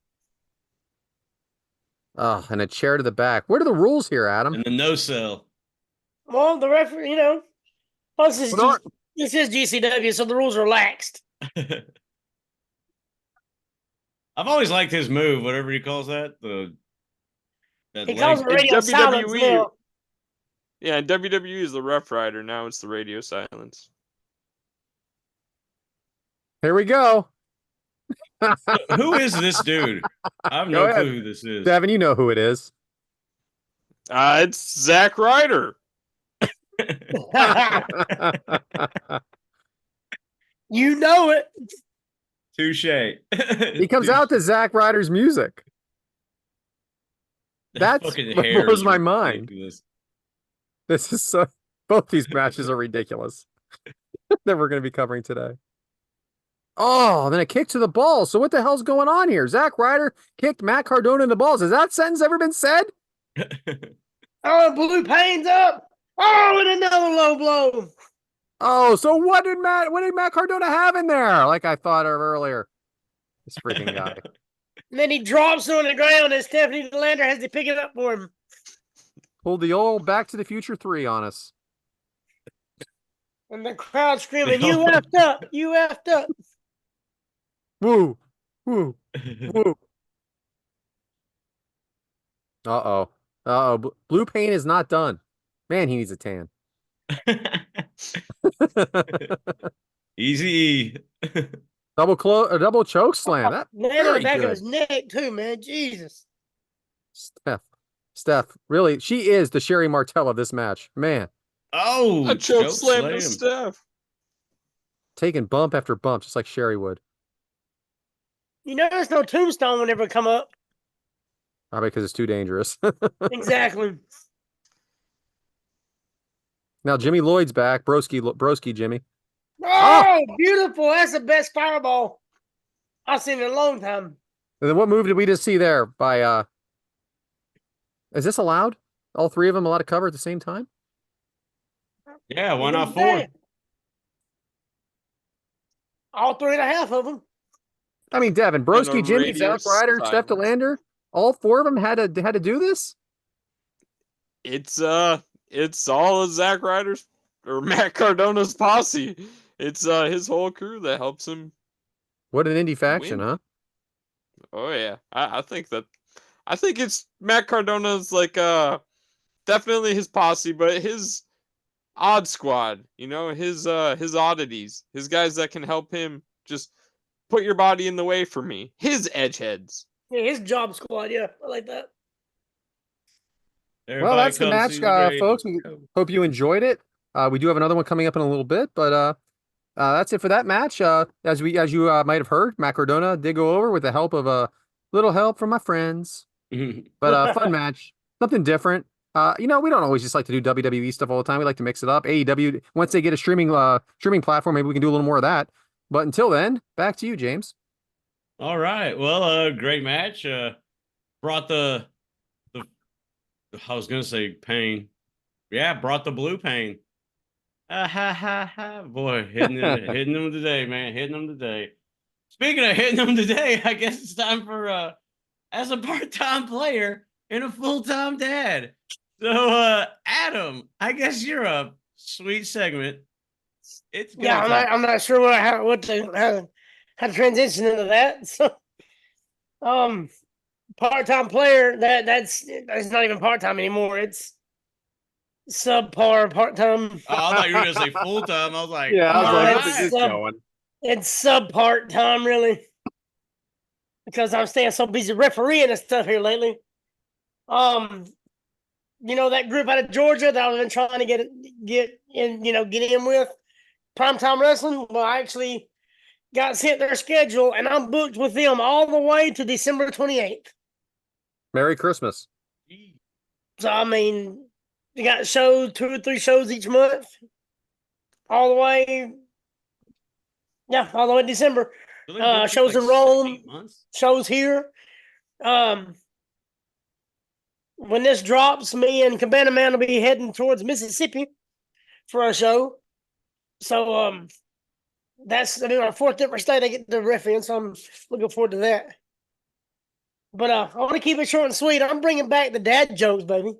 Oh, and a chair to the back. What are the rules here, Adam? And the no sell. Well, the referee, plus What are- this is GCW, so the rules are relaxed. I've always liked his move, whatever he calls that. That He calls it leg- radio silence WWE. now. Yeah, WWE is the Rough Rider. Now it's the radio silence. Here we go. Who is this dude? I have Go no ahead. clue who this is. Devyn, you know who it is. It's Zack Ryder. You know it. Touche. He comes out to Zack Ryder's music. That's fucking what hair blows is my mind. ridiculous. This is so. Both these matches are ridiculous. That we're going to be covering today. Oh, then a kick to the balls. So what the hell's going on here? Zack Ryder kicked Matt Cardona in the balls. Has that sentence ever been said? Oh, Blue Pain's up. Oh, and another low blow. Oh, so what did Matt Cardona have in there? Like I thought of earlier. This freaking guy. And then he drops it on the ground, and Stephanie Delander has to pick it up for him. Pulled the old Back to the Future 3 on us. And the crowd screaming, "You effed up! You effed up!" Woo, woo, woo. Uh-oh. Uh-oh. Blue Pain is not done. Man, he needs a tan. Easy. double choke slam. That Man on very the back good. of his neck too, man. Jesus. Steph. Steph, really, she is the Sherry Martell of this match. Man, Oh, A choke choke slam to slam. Steph. taking bump after bump, just like Sherry would. You notice no tombstone would ever come up. Probably because it's too dangerous. Exactly. Now Jimmy Lloyd's back. Broski Jimmy. Oh, beautiful. That's the best fireball I've seen in a long time. And then what move did we just see there by is this allowed? All three of them allowed to cover at the same time? Yeah, why not Who's 4? that? All 3.5 of them. I mean, Devin, And a Broski, Jimmy, radio Zack Ryder, Steph silence. DeLander, all four of them had to do this? It's all of Zack Ryder's or Matt Cardona's posse. It's his whole crew that helps him. What an indie faction, Win. huh? Oh yeah, I think it's Matt Cardona's like definitely his posse, but his odd squad. You know, his oddities, his guys that can help him just put your body in the way for me. His edgeheads. Yeah, his job squad. Yeah, I like that. Well, that's the match, folks. We Go. hope you enjoyed it. We do have another one coming up in a little bit, but that's it for that match. As you might have heard, Matt Cardona did go over with the help of a little help from my friends. But fun match, something different. We don't always just like to do WWE stuff all the time. We like to mix it up. AEW, once they get a streaming platform, maybe we can do a little more of that. But until then, back to you, James. All right. Well, great match. Brought the I was gonna say pain. Yeah, brought the blue pain. Boy, hitting them today, man. Hitting them today. Speaking of hitting them today, I guess it's time for as a part-time player and a full-time dad. So Adam, I guess you're a sweet segment. It's Yeah, I'm not sure how to transition into that. So, part-time player that's not even part-time anymore. It's subpar part-time. Oh, I thought you were gonna say full-time. I was like, Yeah, I was all like, right. what's this going? It's sub-part-time, really, because I'm staying so busy refereeing and stuff here lately. That group out of Georgia that I've been trying to get in with Primetime Wrestling. Well, I actually got sent their schedule, and I'm booked with them all the way to December 28th. Merry Christmas. So, I mean, you got shows, 2 or 3 shows each month, all the way to December. Shows in Rome, shows here. When this drops, me and Cabana Man will be heading towards Mississippi for a show. So, that's our 4th different state I get to ref in, so I'm looking forward to that. But I want to keep it short and sweet. I'm bringing back the dad jokes, baby.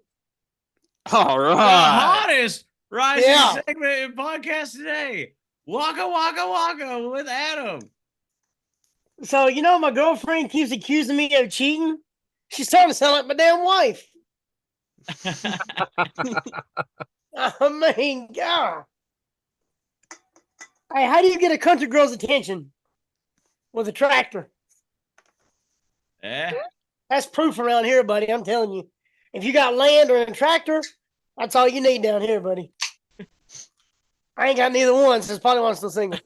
All The right. hottest rising segment in podcast today. Waka Waka Waka with Adam. So, my girlfriend keeps accusing me of cheating. She's starting to sound like my damn wife. I mean, God. Hey, how do you get a country girl's attention? With a tractor. That's proof around here, buddy. I'm telling you. If you got land or a tractor, that's all you need down here, buddy. I ain't got neither one, so it's probably why I'm still single.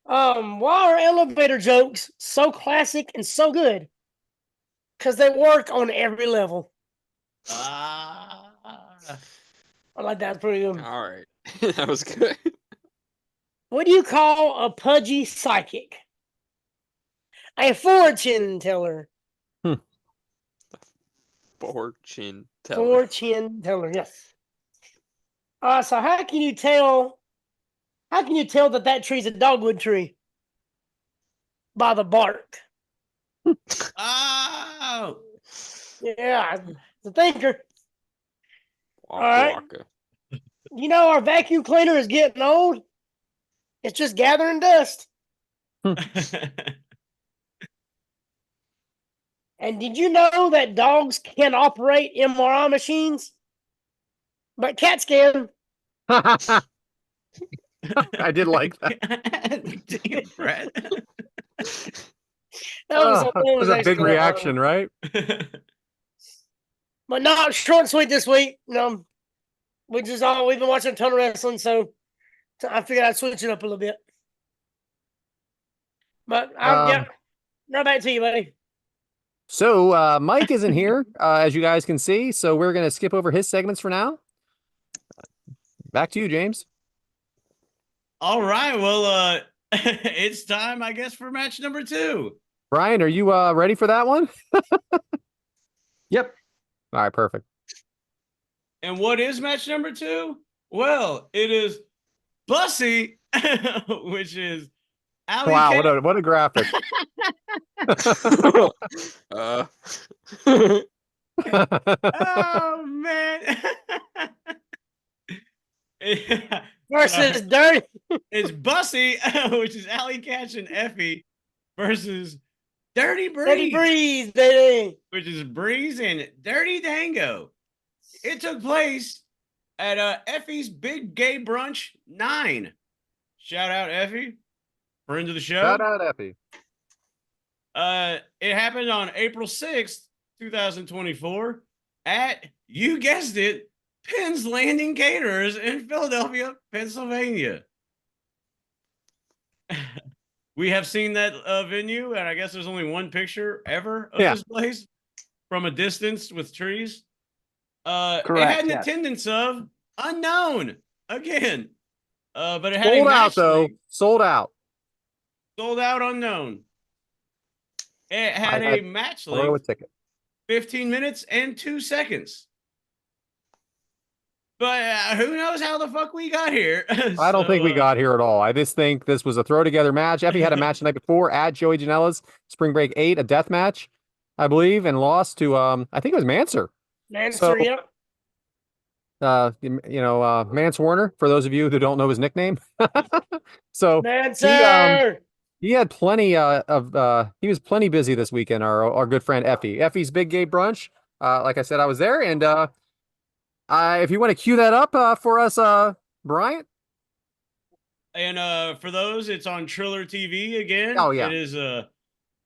Why are elevator jokes so classic and so good? Because they work on every level. I like that. Pretty good. All right. That was good. What do you call a pudgy psychic? A fortune teller. Fortune teller. Fortune teller, yes. So how can you tell that tree's a dogwood tree? By the bark. Oh, Yeah, the thinker. Waka, All right. waka. Our vacuum cleaner is getting old. It's just gathering dust. And did you know that dogs can operate MRI machines? But cats can. I did like that. Damn, Brad. That was That was a big reaction, right? But not short and sweet this week. No, we've been watching a ton of wrestling, so I figured I'd switch it up a little bit. But yeah, right back to you, buddy. So Mike isn't here, as you guys can see, so we're going to skip over his segments for now. Back to you, James. All right. Well, it's time, I guess, for match number 2. Brian, are you ready for that one? Yep. All right, perfect. And what is match number 2? Well, it is Bussy, which is Allie Wow, Katch. what a graphic. Oh man. Versus Dirty. It's Bussy, which is Allie Katch and Effy, versus Dirty Dirty Breeze, Breeze, baby. which is Breeze and Dirty Dango. It took place at Effie's Big Gay Brunch 9. Shout out Effie, friend of the show. Shout out Effie. It happened on April 6th, 2024 at, you guessed it, Penn's Landing Caterers in Philadelphia, Pennsylvania. We have seen that venue, and I guess there's only one picture ever of this place from a distance with trees. Correct, it had an yes. attendance of unknown again, but it had Sold a out, match though. link. Sold out. Sold out unknown. It had a match Borrow a length, ticket. 15 minutes and 2 seconds. But who knows how the fuck we got here? I don't think we got here at all. I just think this was a throw together match. Effie had a match the night before at Joey Janela's Spring Break 8, a death match, I believe, and lost to I think it was Manser. Manser, yep. Mance Warner, for those of you who don't know his nickname. So Manser. he had plenty he was plenty busy this weekend, our good friend Effie. Effie's Big Gay Brunch. Like I said, I was there, and if you want to cue that up for us, Bryant. And for those, it's on TrillerTV again. Oh, yeah. It is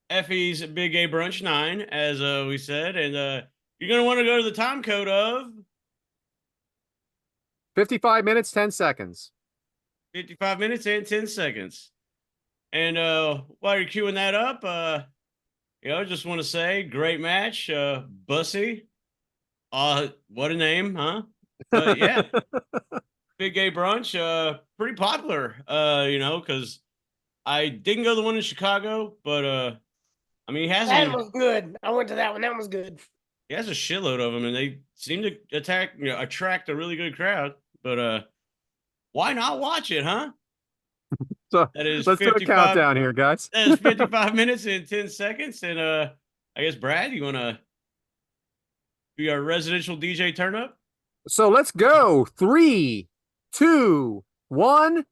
Effie's Big Gay Brunch 9, as we said. And you're going to want to go to the time code of 55 minutes, 10 seconds. 55 minutes and 10 seconds. And while you're queuing that up, just want to say, great match. Bussy. What a name, huh? But yeah. Big Gay Brunch, pretty popular, because I didn't go to the one in Chicago, but he has that was good. I went to that one. That was good. He has a shitload of them, and they seem to attract a really good crowd. But why not watch it, huh? So that is let's do a countdown here, guys. That is 55 minutes and 10 seconds, and I guess Brad, you want to be our residential DJ turn up? So let's go. 3, 2, 1.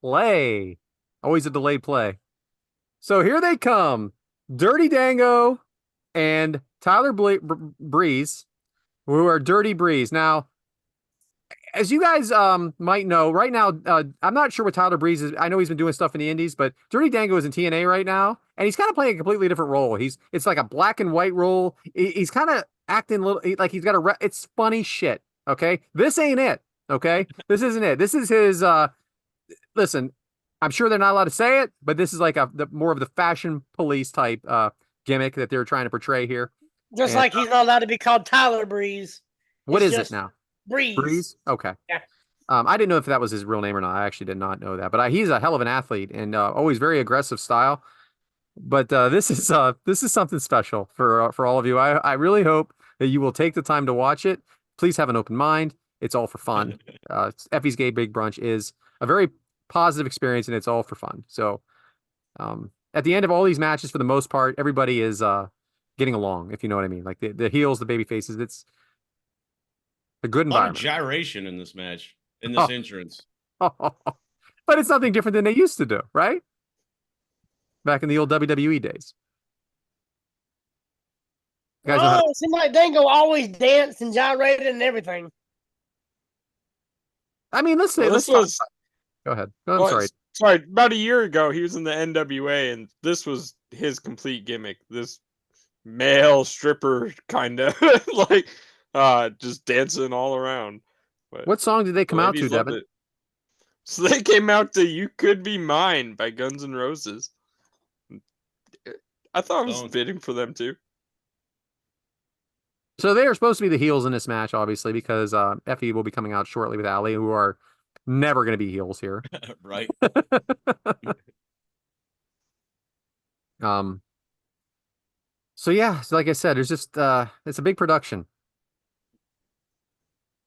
Play. Always a delayed play. So here they come. Dirty Dango and Tyler Breeze, who are Dirty Breeze. Now, as you guys might know, right now, I'm not sure what Tyler Breeze is. I know he's been doing stuff in the indies, but Dirty Dango is in TNA right now, and he's kind of playing a completely different role. It's like a black and white role. He's kind of acting like he's got it's funny shit. Okay, this ain't it. Okay, this isn't it. This is his. Listen, I'm sure they're not allowed to say it, but this is like more of the fashion police type gimmick that they're trying to portray here. Just like he's not allowed to be called Tyler Breeze. What is it now? Breeze. Breeze? Okay. Yeah. I didn't know if that was his real name or not. I actually did not know that. But he's a hell of an athlete and always very aggressive style. But this is something special for all of you. I really hope that you will take the time to watch it. Please have an open mind. It's all for fun. Effie's Gay Big Brunch is a very positive experience, and it's all for fun. So at the end of all these matches, for the most part, everybody is getting along, if you know what I mean. Like the heels, the baby faces. It's a good environment. A lot of gyration in this match, in this entrance. But it's nothing different than they used to do, right? Back in the old WWE days. You guys it seemed like Dango always danced and gyrated and everything. I mean, let's say, go ahead. I'm sorry. About a year ago, he was in the NWA, and this was his complete gimmick. This male stripper kind of like just dancing all around. But What song did they come out to, ladies loved Devin? it. So they came out to "You Could Be Mine" by Guns N' Roses. I thought it was Don't. fitting for them too. So they are supposed to be the heels in this match, obviously, because Effie will be coming out shortly with Allie, who are never going to be heels here. Right. So yeah, so like I said, there's just it's a big production.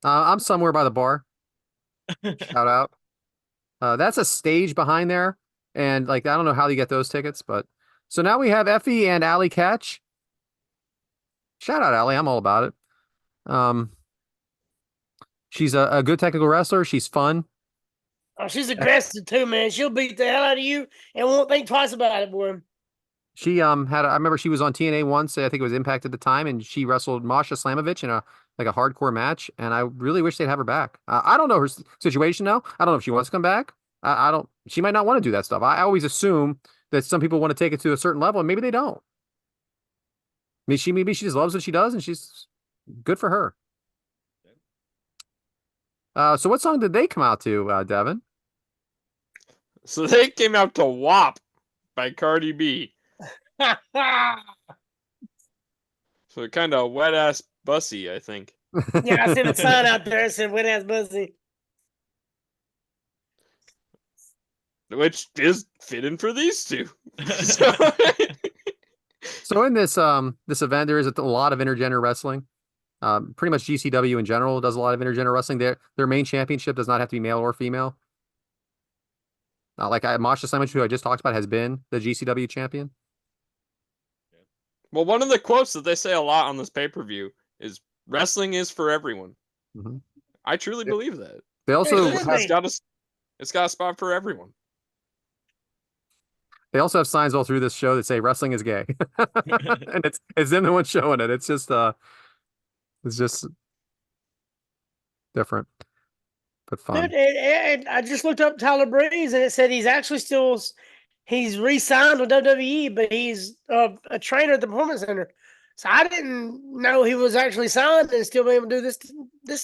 I'm somewhere by the bar. Shout out. That's a stage behind there, and like I don't know how you get those tickets, but so now we have Effie and Allie Katch. Shout out Allie, I'm all about it. She's a good technical wrestler. She's fun. Oh, she's aggressive too, man. She'll beat the hell out of you and won't think twice about it, boy. She I remember she was on TNA once. I think it was Impact at the time, and she wrestled Masha Slamovich in a hardcore match. And I really wish they'd have her back. I don't know her situation now. I don't know if she wants to come back. I don't. She might not want to do that stuff. I always assume that some people want to take it to a certain level, and maybe they don't. Maybe she just loves what she does, and she's good for her. So what song did they come out to, Devin? So they came out to "WAP" by Cardi B. So kind of wet ass Bussy, I think. Yeah, I see the sign out there. It said wet ass Bussy. Which is fitting for these two. So, So in this event, there is a lot of intergender wrestling. Pretty much GCW in general does a lot of intergender wrestling. Their main championship does not have to be male or female. Like Masha Slamovich, who I just talked about, has been the GCW champion. well, one of the quotes that they say a lot on this pay-per-view is "Wrestling is for everyone." Mm-hmm. I truly believe that. They also It have, is. It's got a spot for everyone. they also have signs all through this show that say wrestling is gay, and it's them the one showing it. It's just different, but fun. Dude, I just looked up Tyler Breeze and it said he's actually he's re-signed with WWE, but he's a trainer at the Performance Center. So I didn't know he was actually signed and still be able to do this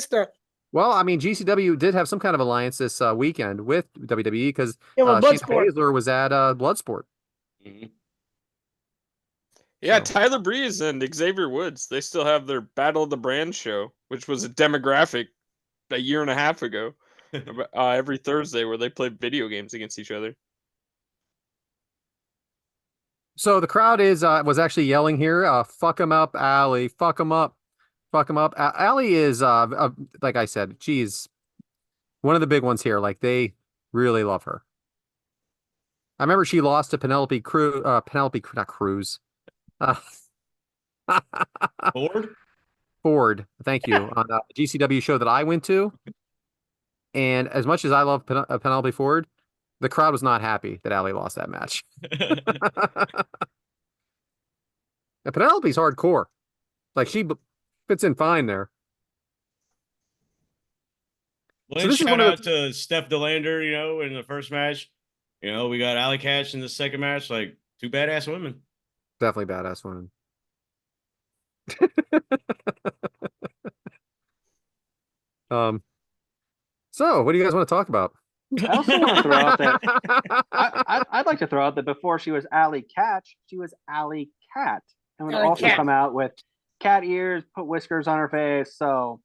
stuff. Well, I mean, GCW did have some kind of alliance this weekend with WWE because Yeah, with Shayna Bloodsport. Baszler was at Bloodsport. Mhm. Yeah, So- Tyler Breeze and Xavier Woods, they still have their Battle of the Brands show, which was a demographic a year and a half ago, every Thursday where they played video games against each other. So the crowd was actually yelling here, "Fuck him up, Allie! Fuck him up! Fuck him up!" Allie is like I said, she's one of the big ones here. Like they really love her. I remember she lost to Penelope not Cruz. Ford? Ford, thank you, on a GCW show that I went to. And as much as I love Penelope Ford, the crowd was not happy that Allie lost that match. And Penelope's hardcore. Like she fits in fine there. Well, So this is shout one of out to Steph DeLander, in the first match. We got Allie Katch in the second match. Like, two badass women. Definitely badass women. So what do you guys want to talk about? I also want to throw out that I'd like to throw out that before she was Allie Katch, she was Allie Cat, and would Allie also Cat. come out with cat ears, put whiskers on her face. So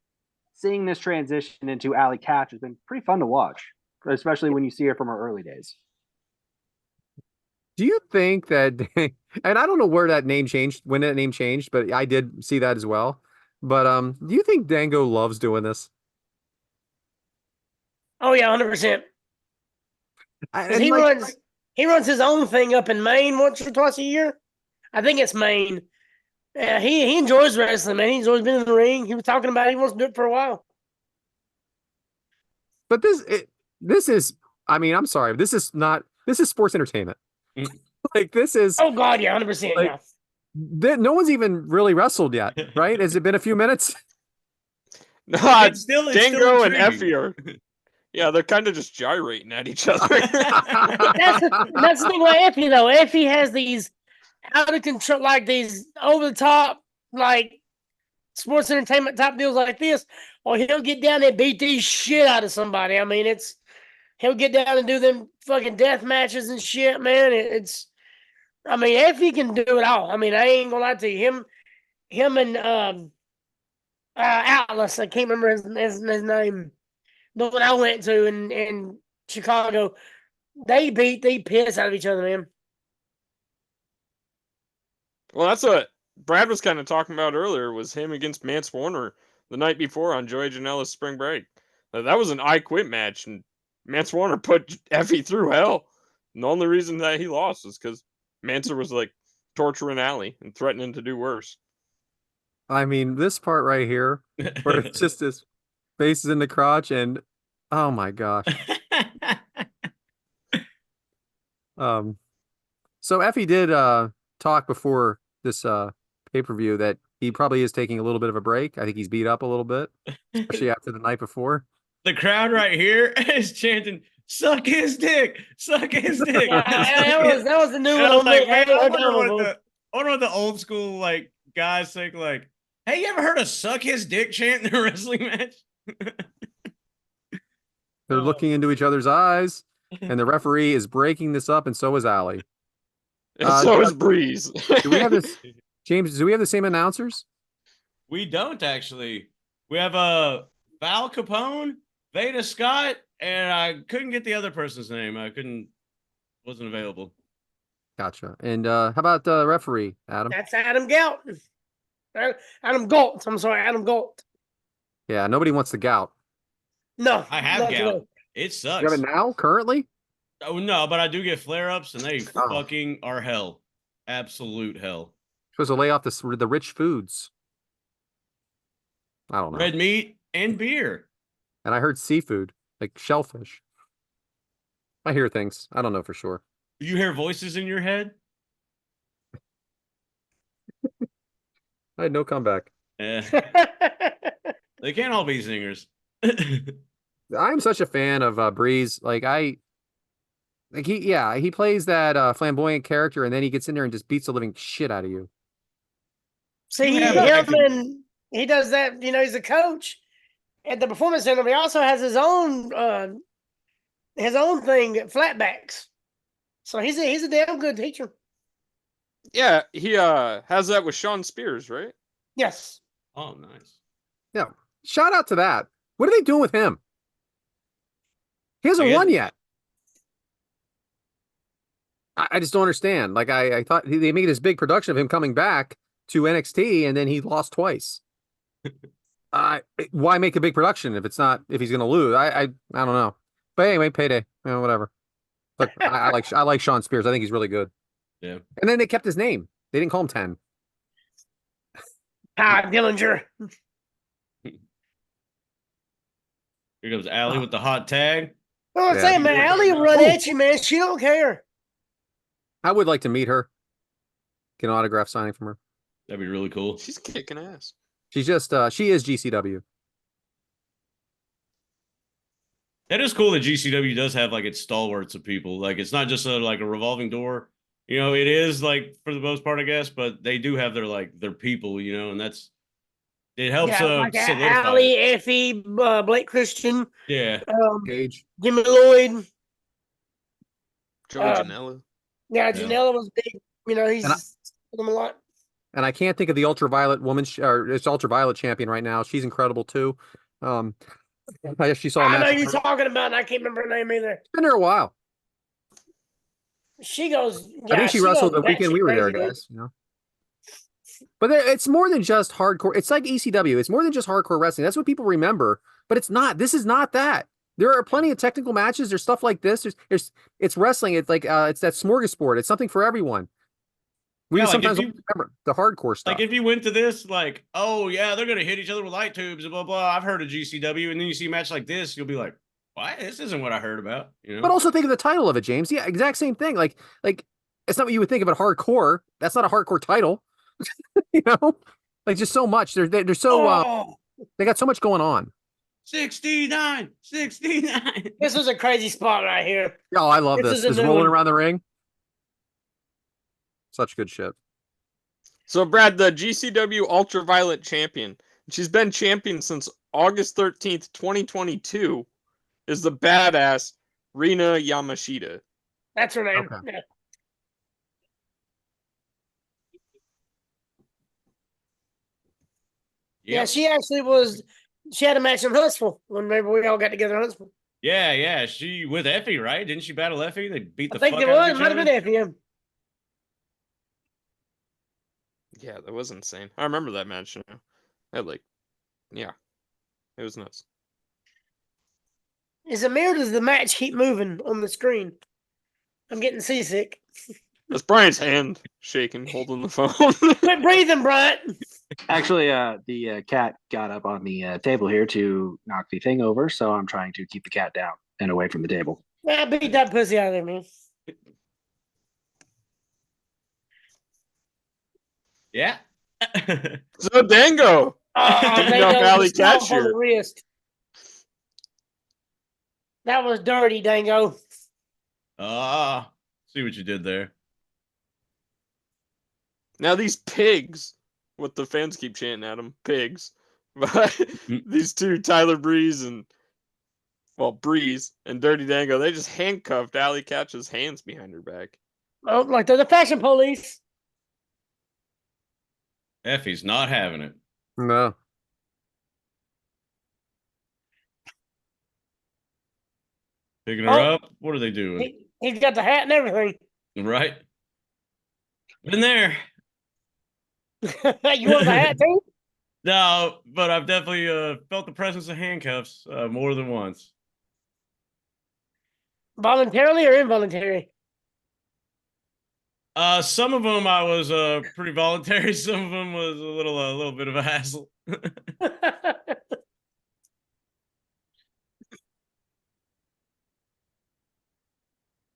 seeing this transition into Allie Katch has been pretty fun to watch, especially when you see her from her early days. Do you think that, and I don't know where that name changed, when that name changed, but I did see that as well. But do you think Dango loves doing this? Oh yeah, 100%. And He runs his own thing up in Maine once or twice a year. I think it's Maine. He enjoys wrestling, man. He's always been in the ring. He was talking about he wants to do it for a while. But this is, I mean, I'm sorry, this is sports entertainment. Like this is, Oh God, yeah, 100%. like, Yeah. no one's even really wrestled yet, right? Has it been a few minutes? No, It's still Dango and intriguing. Effie are. Yeah, they're kind of just gyrating at each other. That's the thing about Effie though. Effie has these out of control, like these over the top, like sports entertainment type deals like this, or he'll get down and beat the shit out of somebody. I mean, he'll get down and do them fucking death matches and shit, man. I mean, Effie can do it all. I mean, I ain't gonna lie to you. Him and Atlas, I can't remember his name. The one I went to in Chicago, they beat the piss out of each other, man. Well, that's what Brad was kind of talking about earlier, was him against Mance Warner the night before on Joey Janela's Spring Break. That was an I Quit match, and Mance Warner put Effie through hell. And the only reason that he lost was because Mansour was like torturing Allie and threatening to do worse. I mean, this part right here, where it's just his face is in the crotch, and oh my gosh. So Effie did talk before this pay-per-view that he probably is taking a little bit of a break. I think he's beat up a little bit, especially after the night before. The crowd right here is chanting, "Suck his dick, suck his dick." That was the new one. I was like, man, I I wonder what the old school like guys think. Like, hey, you ever heard of "suck his dick" chant in a wrestling match? They're looking into each other's eyes, and the referee is breaking this up, and so is Allie. And so is Breeze. Do we have this, James? Do we have the same announcers? We don't actually. We have Val Capone, Veda Scott, and I couldn't get the other person's name. Wasn't available. Gotcha. And how about the referee, Adam? That's Adam Galt. Adam Galt. I'm sorry, Adam Galt. Yeah, nobody wants the gout. No, I have gout. It sucks. You have it now, currently? Oh no, but I do get flare-ups, and they fucking are hell. Absolute hell. Supposed to lay off the rich foods. I don't know. Red meat and beer. And I heard seafood, like shellfish. I hear things. I don't know for sure. Do you hear voices in your head? I had no comeback. Yeah. They can't all be singers. I'm such a fan of Breeze. He plays that flamboyant character, and then he gets in there and just beats the living shit out of you. See, he does that. You know, he's a coach at the Performance Center. But he also has his own thing, flatbacks. So he's a damn good teacher. Yeah, he has that with Sean Spears, right? Yes. Oh, nice. Yeah. Shout out to that. What are they doing with him? He hasn't won yet. I just don't understand. Like I thought they made this big production of him coming back to NXT, and then he lost twice. Why make a big production if he's going to lose? I don't know. But anyway, payday. You know, whatever. Look, I like Sean Spears. I think he's really good. Yeah. And then they kept his name. They didn't call him 10. Dillinger. Here comes Allie with the hot tag. Well, I'm saying, man, Allie will run at you, man. She don't care. I would like to meet her. Get an autograph signing from her. That'd be really cool. She's kicking ass. She's just she is GCW. That is cool that GCW does have like its stalwarts of people. Like it's not just like a revolving door. You know, it is like for the most part, I guess, but they do have their people, you know, and it helps like solidify Allie, it. Effie, Blake Christian. Yeah. Gage. Jimmy Lloyd. Joey Janela. Yeah, Janela was big. You know, he's them a lot. And I can't think of the ultraviolet woman, or it's ultraviolet champion right now. She's incredible too. I guess she saw. I know you're talking about, and I can't remember her name either. It's been there a while. She goes. I think she wrestled the weekend we were there, guys. You know. But it's more than just hardcore. It's like ECW. It's more than just hardcore wrestling. That's what people remember. But it's not. This is not that. There are plenty of technical matches. There's stuff like this. It's wrestling. It's like it's that smorgasbord. It's something for everyone. We sometimes remember the hardcore stuff. Like if you went to this, like, oh yeah, they're gonna hit each other with light tubes and blah blah. I've heard of GCW, and then you see a match like this, you'll be like, "Why? This isn't what I heard about." You know. But also think of the title of it, James. Yeah, exact same thing. Like it's not what you would think of it. Hardcore. That's not a hardcore title. You know, like just so much. They're so they got so much going on. 69. This was a crazy spot right here. Oh, I love this. Just rolling around the ring. Such good shit. So, Brad, the GCW Ultraviolet champion, she's been champion since August 13th, 2022, is the badass Rina Yamashita. That's her name. Okay. Yeah. Yeah, Yep. she actually was. She had a match in Huntsville whenever we all got together in Huntsville. Yeah. She with Effie, right? Didn't she battle Effie? They beat I the think fuck it out was. of each Might have other. been Effie. Yeah. Yeah, that was insane. I remember that match now. Yeah, it was nuts. Is it me or does the match keep moving on the screen? I'm getting seasick. That's Brian's hand shaking, holding the phone. Quit breathing, Bryant. Actually, the cat got up on the table here to knock the thing over, so I'm trying to keep the cat down and away from the table. I beat that pussy out of there, man. Yeah. So, Dango. Oh, Beating they up go Allie the stomp Katch on the here. wrist. That was dirty, Dango. See what you did there. Now these pigs, what the fans keep chanting at them, pigs. But these two, Tyler Breeze and Breeze and Dirty Dango, they just handcuffed Allie Katch's hands behind her back. Oh, like they're the fashion police. Effie's not having it. No. Picking her Oh. up. What are they doing? He's got the hat and everything. Right. Been there. You want the hat too? No, but I've definitely felt the presence of handcuffs more than once. Voluntarily or involuntary? Some of them I was pretty voluntary. Some of them was a little bit of a hassle.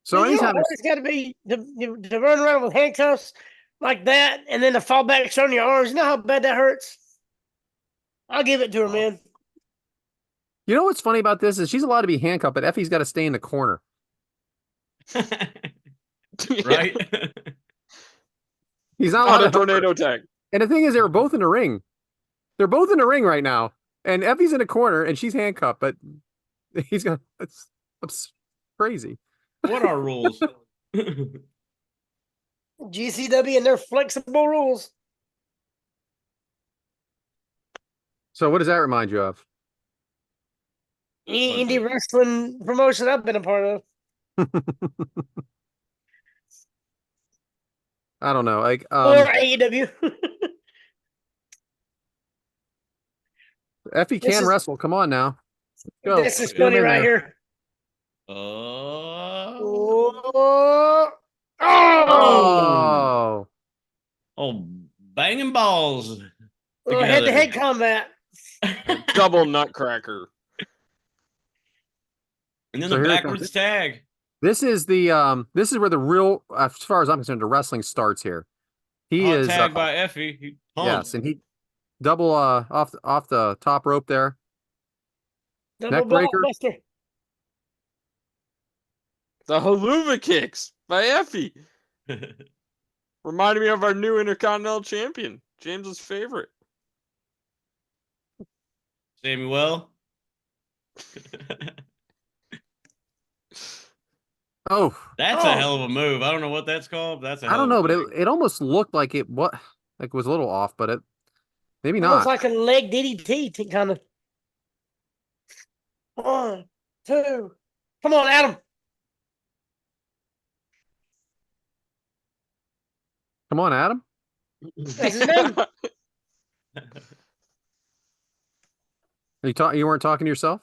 So anytime it's got to be to run around with handcuffs like that, and then to fall back on your arms. You know how bad that hurts. I'll give it to her, man. you know what's funny about this is she's allowed to be handcuffed, but Effie's got to stay in the corner. Right? He's not Not allowed a to help her. tornado tag. And the thing is, they were both in the ring. They're both in the ring right now, and Effie's in a corner and she's handcuffed, but he's got it's crazy. What are rules? GCW and their flexible rules. So what does that remind you of? Indie wrestling promotion I've been a part of. I don't know, like Or AEW. Effie This can is- wrestle. Come on now. Go. This is Get him funny in right there. here. Oh. Oh, Oh, banging balls. Head-to-head combat. Double nutcracker. And then So the here it backwards comes. tag. this is where the real, as far as I'm concerned, the wrestling starts here. He Hot is tag by Effie. He pumped. yes, and he double off the top rope there. Double Neck breaker. blockbuster. The haluva kicks by Effie. Reminded me of our new Intercontinental Champion, James's favorite. Samuel. Oh, That's a hell of a move. I don't know what that's called. But that's a I hell don't of know, a but move. it almost looked like it was a little off, but it maybe Almost not. like a leg DDT kind of. 1, 2. Come on, Adam. Come on, Adam. That's his name. You weren't talking to yourself?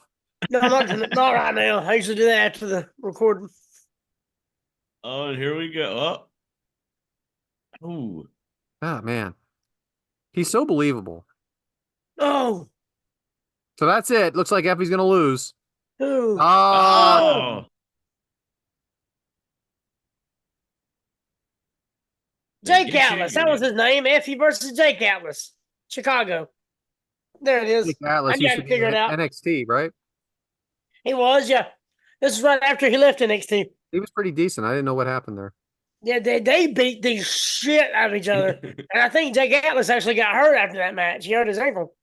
No, not right now. I usually do that after the recording. Oh, and here we go. Oh. Ooh. Ah, man. He's so believable. Oh. So that's it. Looks like Effie's gonna lose. Ooh. Oh. They Jake get you. Atlas. That was his name. Effie versus Jake Atlas. Chicago. There it is. Jake Atlas I used got to to be figure in it out. NXT, right? He was, yeah. This is right after he left NXT. He was pretty decent. I didn't know what happened there. Yeah, they beat the shit out of each other. And I think Jake Atlas actually got hurt after that match. He hurt his ankle.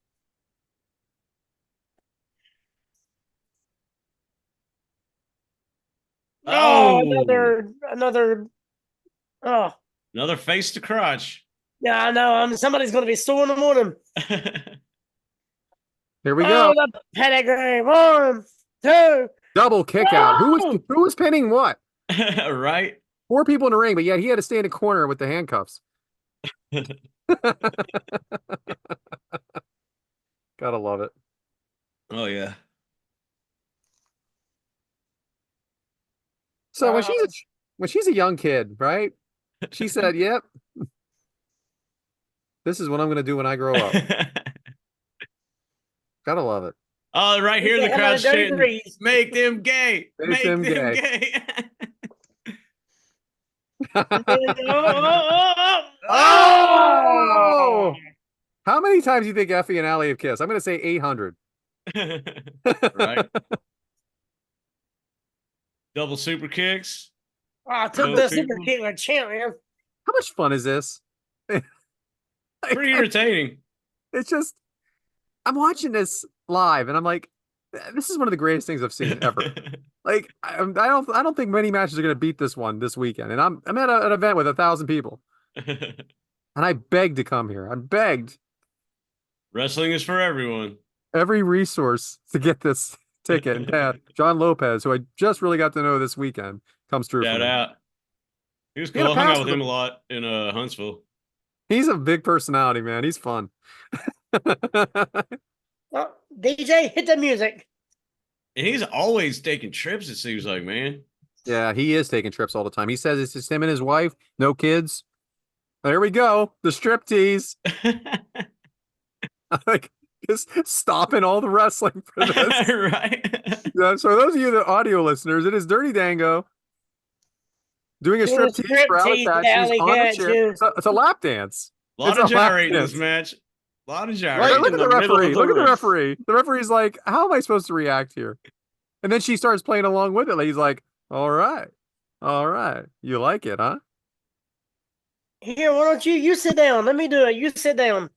Oh. Another. Oh, Another face to crotch. yeah, I know. Somebody's going to be sore in the morning. Here we go. The pedigree. 1, 2. Double kick out. Who was pinning what? Right? 4 people in the ring, but yet he had to stay in a corner with the handcuffs. Gotta love it. Oh yeah. So when she's a young kid, right? She said, "Yep, this is what I'm going to do when I grow up." Gotta love it. Oh, right here, the crowd's chanting, "Make them gay! Make them gay!" Oh! How many times do you think Effie and Allie have kissed? I'm going to say 800. Right. Double super kicks. Oh, I took the super kick like a champ, man. How much fun is this? Pretty entertaining. It's just, I'm watching this live and I'm like, this is one of the greatest things I've seen ever. Like, I don't think many matches are going to beat this one this weekend. And I'm at an event with 1,000 people. And I begged to come here. I begged. Wrestling is for everyone. Every resource to get this ticket. And John Lopez, who I just really got to know this weekend, comes through. Shout out. He was cool. I hung out with him a lot in Huntsville. He's a big personality, man. He's fun. Well, DJ, hit the music. And he's always taking trips, it seems like, man. Yeah, he is taking trips all the time. He says it's just him and his wife, no kids. There we go. The striptease. Like, just stopping all the wrestling for this. Right. Yeah, so those of you, the audio listeners, it is Dirty Dango doing a striptease for Allie Katch. It's a lap dance. A lot of gyrating in this match. A lot of gyrating. Right, look at the referee. Look at the referee. The referee's like, how am I supposed to react here? And then she starts playing along with it. Like, he's like, all right. All right. You like it, huh? Here, why don't you sit down? Let me do it. You sit down.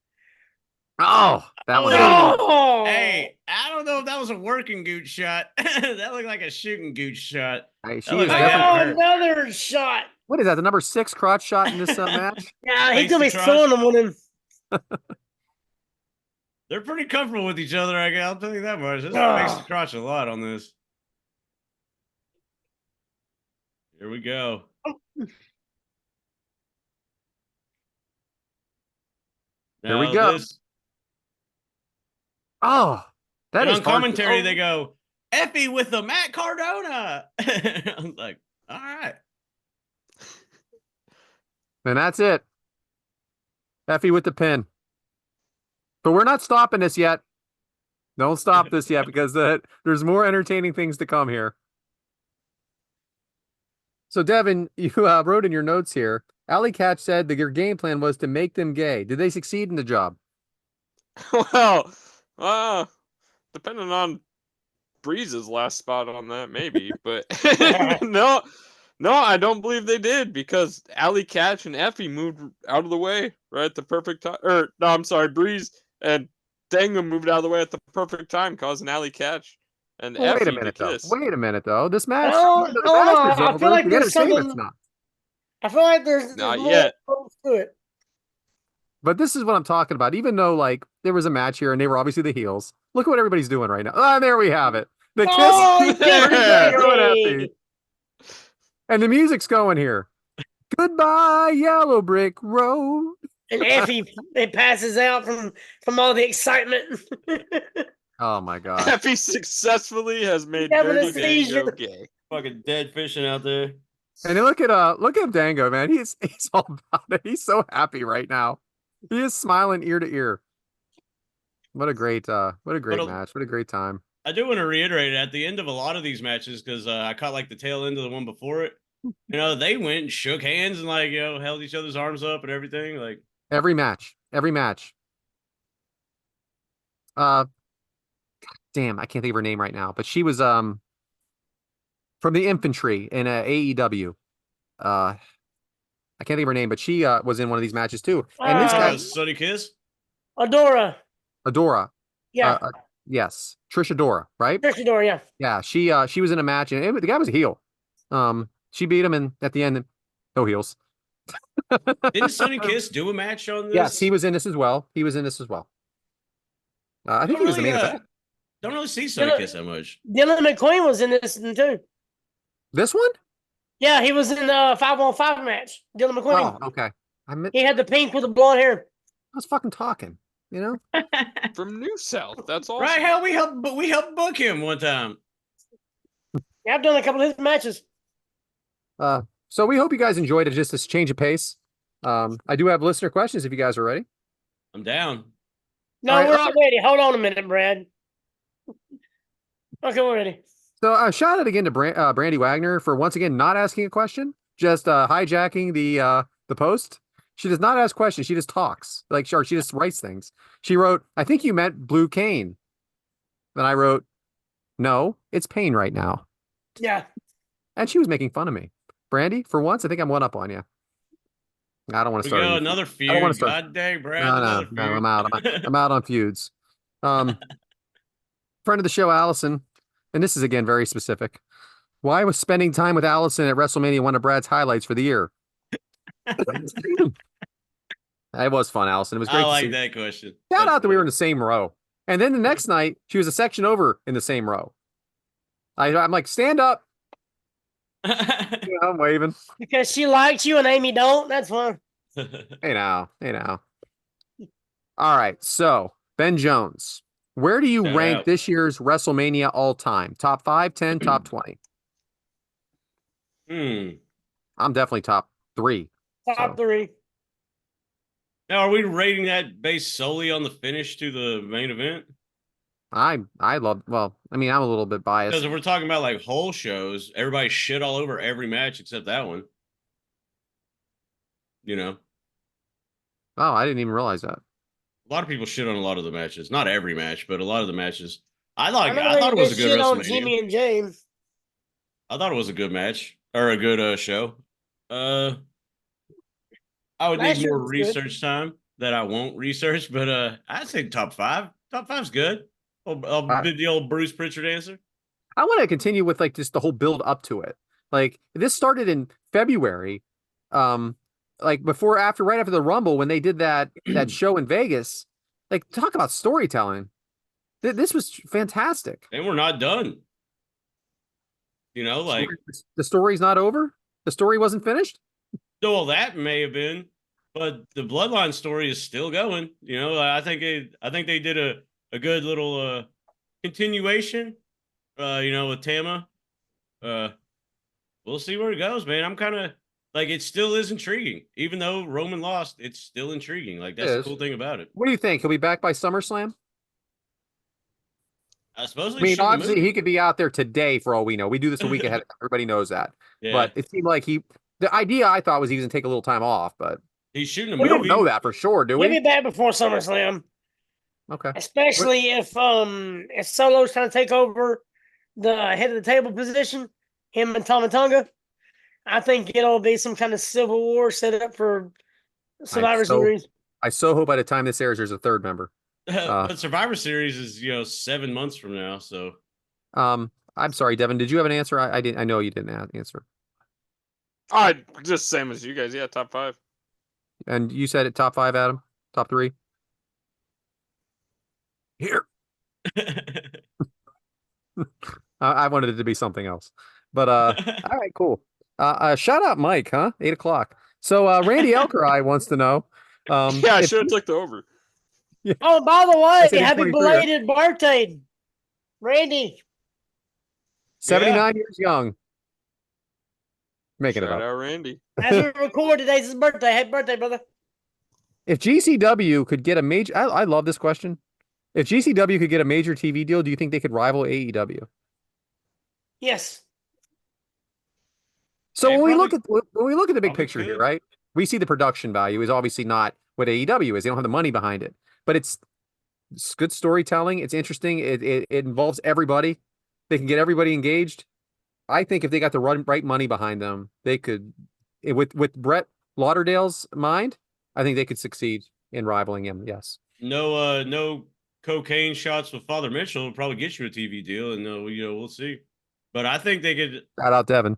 Oh, that was Hey, I don't know if that was a working gooch shot. That looked like a shooting gooch shot. Hey, another shot. What is that? The number 6 crotch shot in this match? Yeah, he's gonna be throwing them on him. They're pretty comfortable with each other, I guess. I'll tell you that much. This makes the crotch a lot on this. Here we go. Here we go. Oh, that is on commentary. They go, Effie with the Matt Cardona. I'm like, all right. And that's it. Effie with the pin. But we're not stopping this yet. Don't stop this yet because there's more entertaining things to come here. So, Devyn, you wrote in your notes here, Allie Katch said that your game plan was to make them gay. Did they succeed in the job? Well, depending on Breeze's last spot on that, maybe. But no, I don't believe they did because Allie Katch and Effie moved out of the way right at the perfect time. Or, no, I'm sorry, Breeze and Dango moved out of the way at the perfect time, causing Allie Katch and Effie wait a minute, to kiss. Wait a minute, though. This match. I feel like there's something. I feel like there's not yet to it. But this is what I'm talking about. Even though, like, there was a match here and they were obviously the heels. Look at what everybody's doing right now. Ah, there we have it. The kiss. And the music's going here. Goodbye, Yellow Brick Road. And Effie, it passes out from all the excitement. Oh my god. Effie successfully has made Dirty Dango gay. Fucking dead fishing out there. And look at Dango, man. He's all about it. He's so happy right now. He is smiling ear to ear. What a great match. What a great time. I do want to reiterate at the end of a lot of these matches, because I caught like the tail end of the one before it. You know, they went and shook hands and like, held each other's arms up and everything. Like every match. Damn, I can't think of her name right now, but she was from the infantry in AEW. I can't think of her name, but she was in one of these matches too. And this guy, Sunny Kiss. Adora. Adora. Yeah. Yes, Trish Adora, right? Trish Adora, yeah. Yeah, she was in a match, and the guy was a heel. She beat him, and at the end, no heels. Didn't Sunny Kiss do a match on this? Yes, he was in this as well. He was in this as well. I think he was the main event. Don't really see Sunny Kiss that much. Dylan McQueen was in this one too. This one? Yeah, he was in the 5-on-5 match. Dylan McQueen. Oh, okay. He had the pink with the blonde hair. I was fucking talking, you know? From New South. That's awesome. Right? Hell, we helped book him one time. Yeah, I've done a couple of his matches. So we hope you guys enjoyed it. Just this change of pace. I do have listener questions if you guys are ready. I'm down. No, right, we're not ready. Hold on a minute, Brad. Okay, we're ready. So shout out again to Brandy Wagner for once again not asking a question, just hijacking the post. She does not ask questions. She just talks. Or she just writes things. She wrote, "I think you meant Blue Kane." Then I wrote, "No, it's Pain right now." Yeah. And she was making fun of me. Brandy, for once, I think I'm one up on you. I don't want to start Another feud. I don't want to start. God dang, Brad. No, I'm out. I'm out on feuds. Friend of the show, Allison, and this is again very specific. Why was spending time with Allison at WrestleMania one of Brad's highlights for the year? It was fun, Allison. It was great. I like that question. Shout out that we were in the same row, and then the next night she was a section over in the same row. I'm like, stand up. I'm waving because she likes you and Amy don't. That's fun. Hey now. All right, so Ben Jones, where do you rank this year's WrestleMania all time? Top 5, 10, top 20? I'm definitely top 3. Top 3. Now, are we rating that based solely on the finish to the main event? I love. Well, I mean, I'm a little bit biased because if we're talking about like whole shows, everybody shit all over every match except that one. You know. Oh, I didn't even realize that. A lot of people shit on a lot of the matches. Not every match, but a lot of the matches. I thought it was a good WrestleMania. On Jimmy and James. I thought it was a good match or a good show. I would need more research time that I won't research, but I'd say top 5. Top 5's good. I'll did the old Bruce Pritchard answer. I want to continue with like just the whole build up to it. Like this started in February, like right after the Rumble when they did that show in Vegas. Like talk about storytelling. This was fantastic. And we're not done. You know, like the story's not over. The story wasn't finished. Well, that may have been, but the Bloodline story is still going. You know, I think they did a good little continuation, you know, with Tama. We'll see where it goes, man. I'm kind of like, it still is intriguing. Even though Roman lost, it's still intriguing. Like, that's the cool thing about it. What do you think? He'll be back by SummerSlam? I suppose. I mean, obviously, he could be out there today for all we know. We do this a week ahead. Everybody knows that. Yeah. But it seemed like the idea I thut was he was going to take a little time off, but he's shooting a movie. We don't know that for sure, do we? He'll be back before SummerSlam. Okay. Especially if Solo's trying to take over the head of the table position, him and Tama Tonga. I think it'll be some kind of civil war set up for Survivor Series. I so hope by the time this airs, there's a third member. But Survivor Series is 7 months from now. So, I'm sorry, Devyn. Did you have an answer? I didn't. I know you didn't answer. Just same as you guys. Yeah, top 5. And you said it top 5, Adam. Top 3. Here. I wanted it to be something else, but all right, cool. Shout out Mike, huh? 8 o'clock. So Randy Elkerai wants to know. Yeah, I should have took the over. Yeah. Oh, by the way, happy belated birthday, Randy. 79 years young. Making it up. Shout out Randy. As we record, today's his birthday. Happy birthday, brother. If GCW could get a major, I love this question. If GCW could get a major TV deal, do you think they could rival AEW? Yes. So when we look at the big picture here, right? We see the production value is obviously not what AEW is. They don't have the money behind it, but it's good storytelling. It's interesting. It involves everybody. They can get everybody engaged. I think if they got the right money behind them, they could. With Brett Lauderdale's mind, I think they could succeed in rivaling him. Yes. No cocaine shots with Father Mitchell will probably get you a TV deal, and we'll see. But I think they could. Shout out Devyn.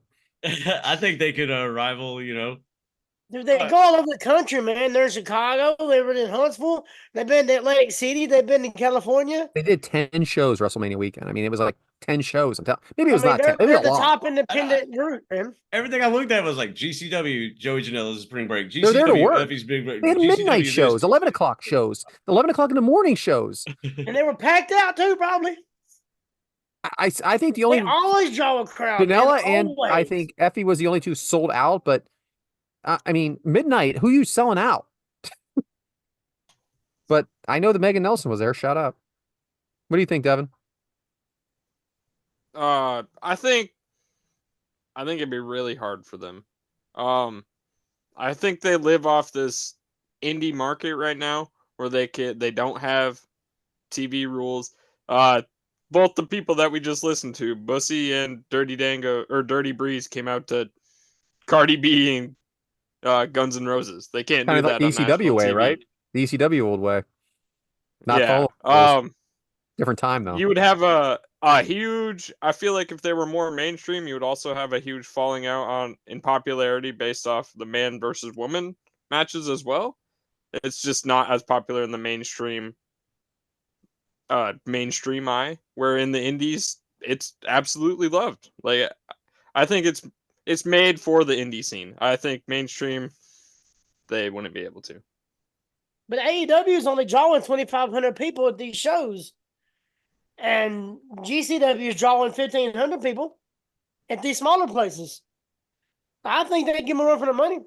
I think they could rival. Dude, they go all over the country, man. They're in Chicago. They were in Huntsville. They've been to Atlantic City. They've been in California. They did 10 shows WrestleMania weekend. I mean, it was like 10 shows. Maybe it was not 10. They're, Maybe they're a the lot. top independent group, man. Everything I looked at was like GCW, Joey Janela's spring break. They're there to GCW, work. Effie's big break. They had GCW midnight this. shows, 11 o'clock shows, 11 o'clock in the morning shows. And they were packed out too, probably. I think the only They always draw a crowd. Janela man, and I think Effie was the only two sold out, but I mean, midnight, who you selling out? But I know that Megan Nelson was there. Shout out. What do you think, Devyn? I think it'd be really hard for them. I think they live off this indie market right now where they don't have TV rules. Both the people that we just listened to, Bussy and Dirty Dango or Dirty Breeze, came out to Cardi B and Guns N' Roses. They can't Kind do of that like the on ECW national way, TV. right? The ECW old way. Not yeah. follow. Different time though. You would have a huge. I feel like if they were more mainstream, you would also have a huge falling out in popularity based off the man versus woman matches as well. It's just not as popular in the mainstream eye, where in the indies it's absolutely loved. Like I think it's made for the indie scene. I think mainstream they wouldn't be able to. But AEW is only drawing 2,500 people at these shows. And GCW is drawing 1,500 people at these smaller places. I think they give them a run for the money.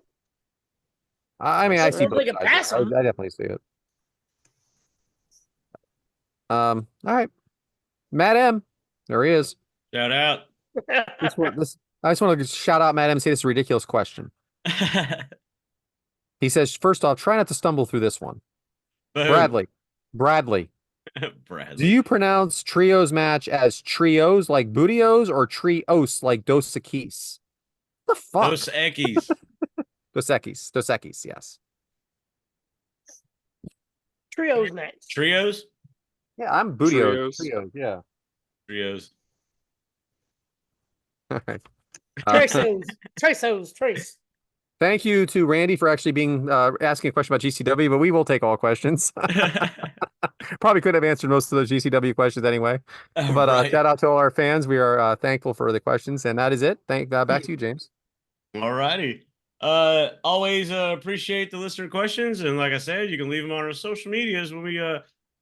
I mean, I see both They can pass sides. them. I definitely see it. All right. Matt M. There he is. Shout out. I just want to shout out Matt M and say this is a ridiculous question. He says, first off, try not to stumble through this one. Boom. Bradley. Do you pronounce trios match as trios like Bootios or trios like Dos Equis? The fuck? Dos Equis. Dos Equis, yes. Trios next. Trios? Yeah, I'm Bootios. Trios, yeah. Trios. All right. Trace. Thank you to Randy for actually being asking a question about GCW, but we will take all questions. Probably could have answered most of those GCW questions anyway. But Right. shout out to all our fans. We are thankful for the questions, and that is it. Back to you, James. All righty. Always appreciate the listener questions, and like I said, you can leave them on our social medias when we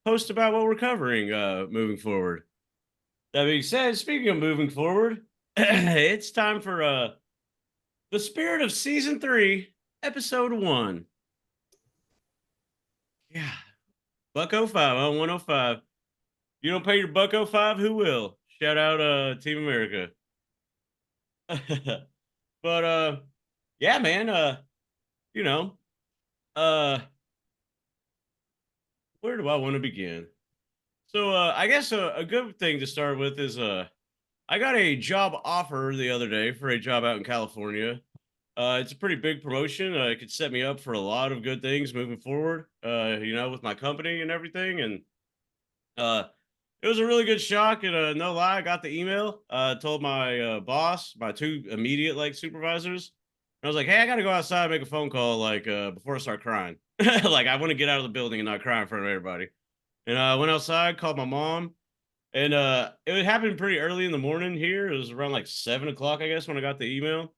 post about what we're covering moving forward. That being said, speaking of moving forward, it's time for the Spirit of Season 3, Episode 1. Yeah. $1.05 on 105. You don't pay your $1.05, who will? Shout out Team America. But yeah, man, where do I want to begin? So I guess a good thing to start with is I got a job offer the other day for a job out in California. It's a pretty big promotion. It could set me up for a lot of good things moving forward, with my company and everything. And it was a really good shock. And no lie, I got the email. Told my boss, my two immediate supervisors. And I was like, hey, I got to go outside and make a phone call before I start crying. Like, I want to get out of the building and not cry in front of everybody. And I went outside, called my mom. And it happened pretty early in the morning here. It was around 7 o'clock, I guess, when I got the email.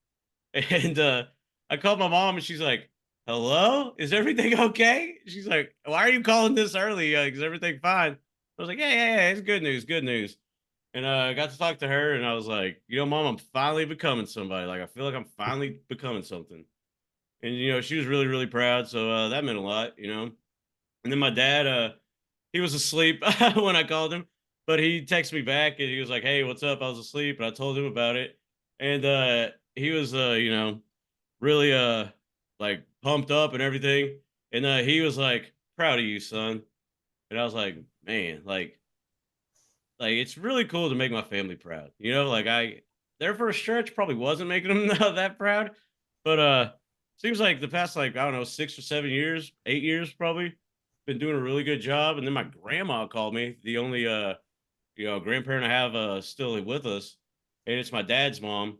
And I called my mom, and she's like, hello? Is everything okay? She's like, why are you calling this early? Is everything fine? I was like, yeah, it's good news. And I got to talk to her, and I was like, Mom, I'm finally becoming somebody. I feel like I'm finally becoming something. And, she was really, really proud. So that meant a lot, And then my dad, he was asleep when I called him. But he texted me back, and he was like, hey, what's up? I was asleep, and I told him about it. And he was, really, pumped up and everything. And he was like, proud of you, son. And I was like, man, it's really cool to make my family proud. I there for a stretch probably wasn't making them that proud. But seems like the past, like, I don't know, 6 or 7 years, 8 years probably, been doing a really good job. And then my grandma called me, the only grandparent I have still with us, and it's my dad's mom.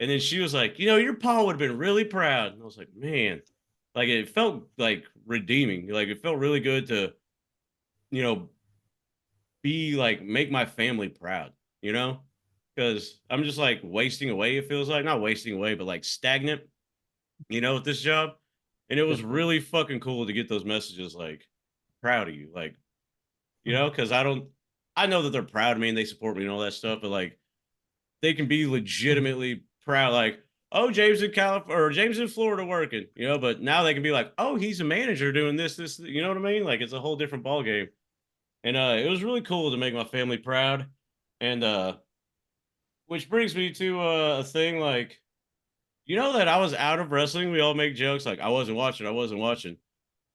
And then she was like, your pa would have been really proud. And I was like, man, like it felt like redeeming. Like it felt really good to, you know, be like make my family proud, because I'm just like wasting away. It feels like not wasting away, but like stagnant, with this job. And it was really fucking cool to get those messages like proud of you, like, because I know that they're proud of me and they support me and all that stuff, but like they can be legitimately proud, like, oh, James in California or James in Florida working, but now they can be like, oh, he's a manager doing this, you know what I mean? Like it's a whole different ball game. And it was really cool to make my family proud. And which brings me to a thing like, that I was out of wrestling. We all make jokes like I wasn't watching.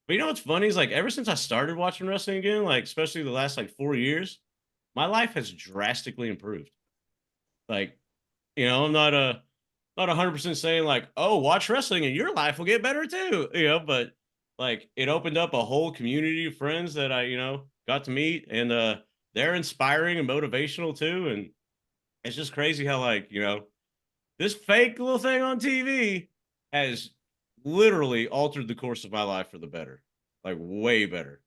But what's funny is like ever since I started watching wrestling again, like especially the last like 4 years, my life has drastically improved. Like, I'm not 100% saying like, oh, watch wrestling and your life will get better too, but like it opened up a whole community of friends that I, got to meet, and they're inspiring and motivational too. And it's just crazy how like, this fake little thing on TV has literally altered the course of my life for the better, like way better.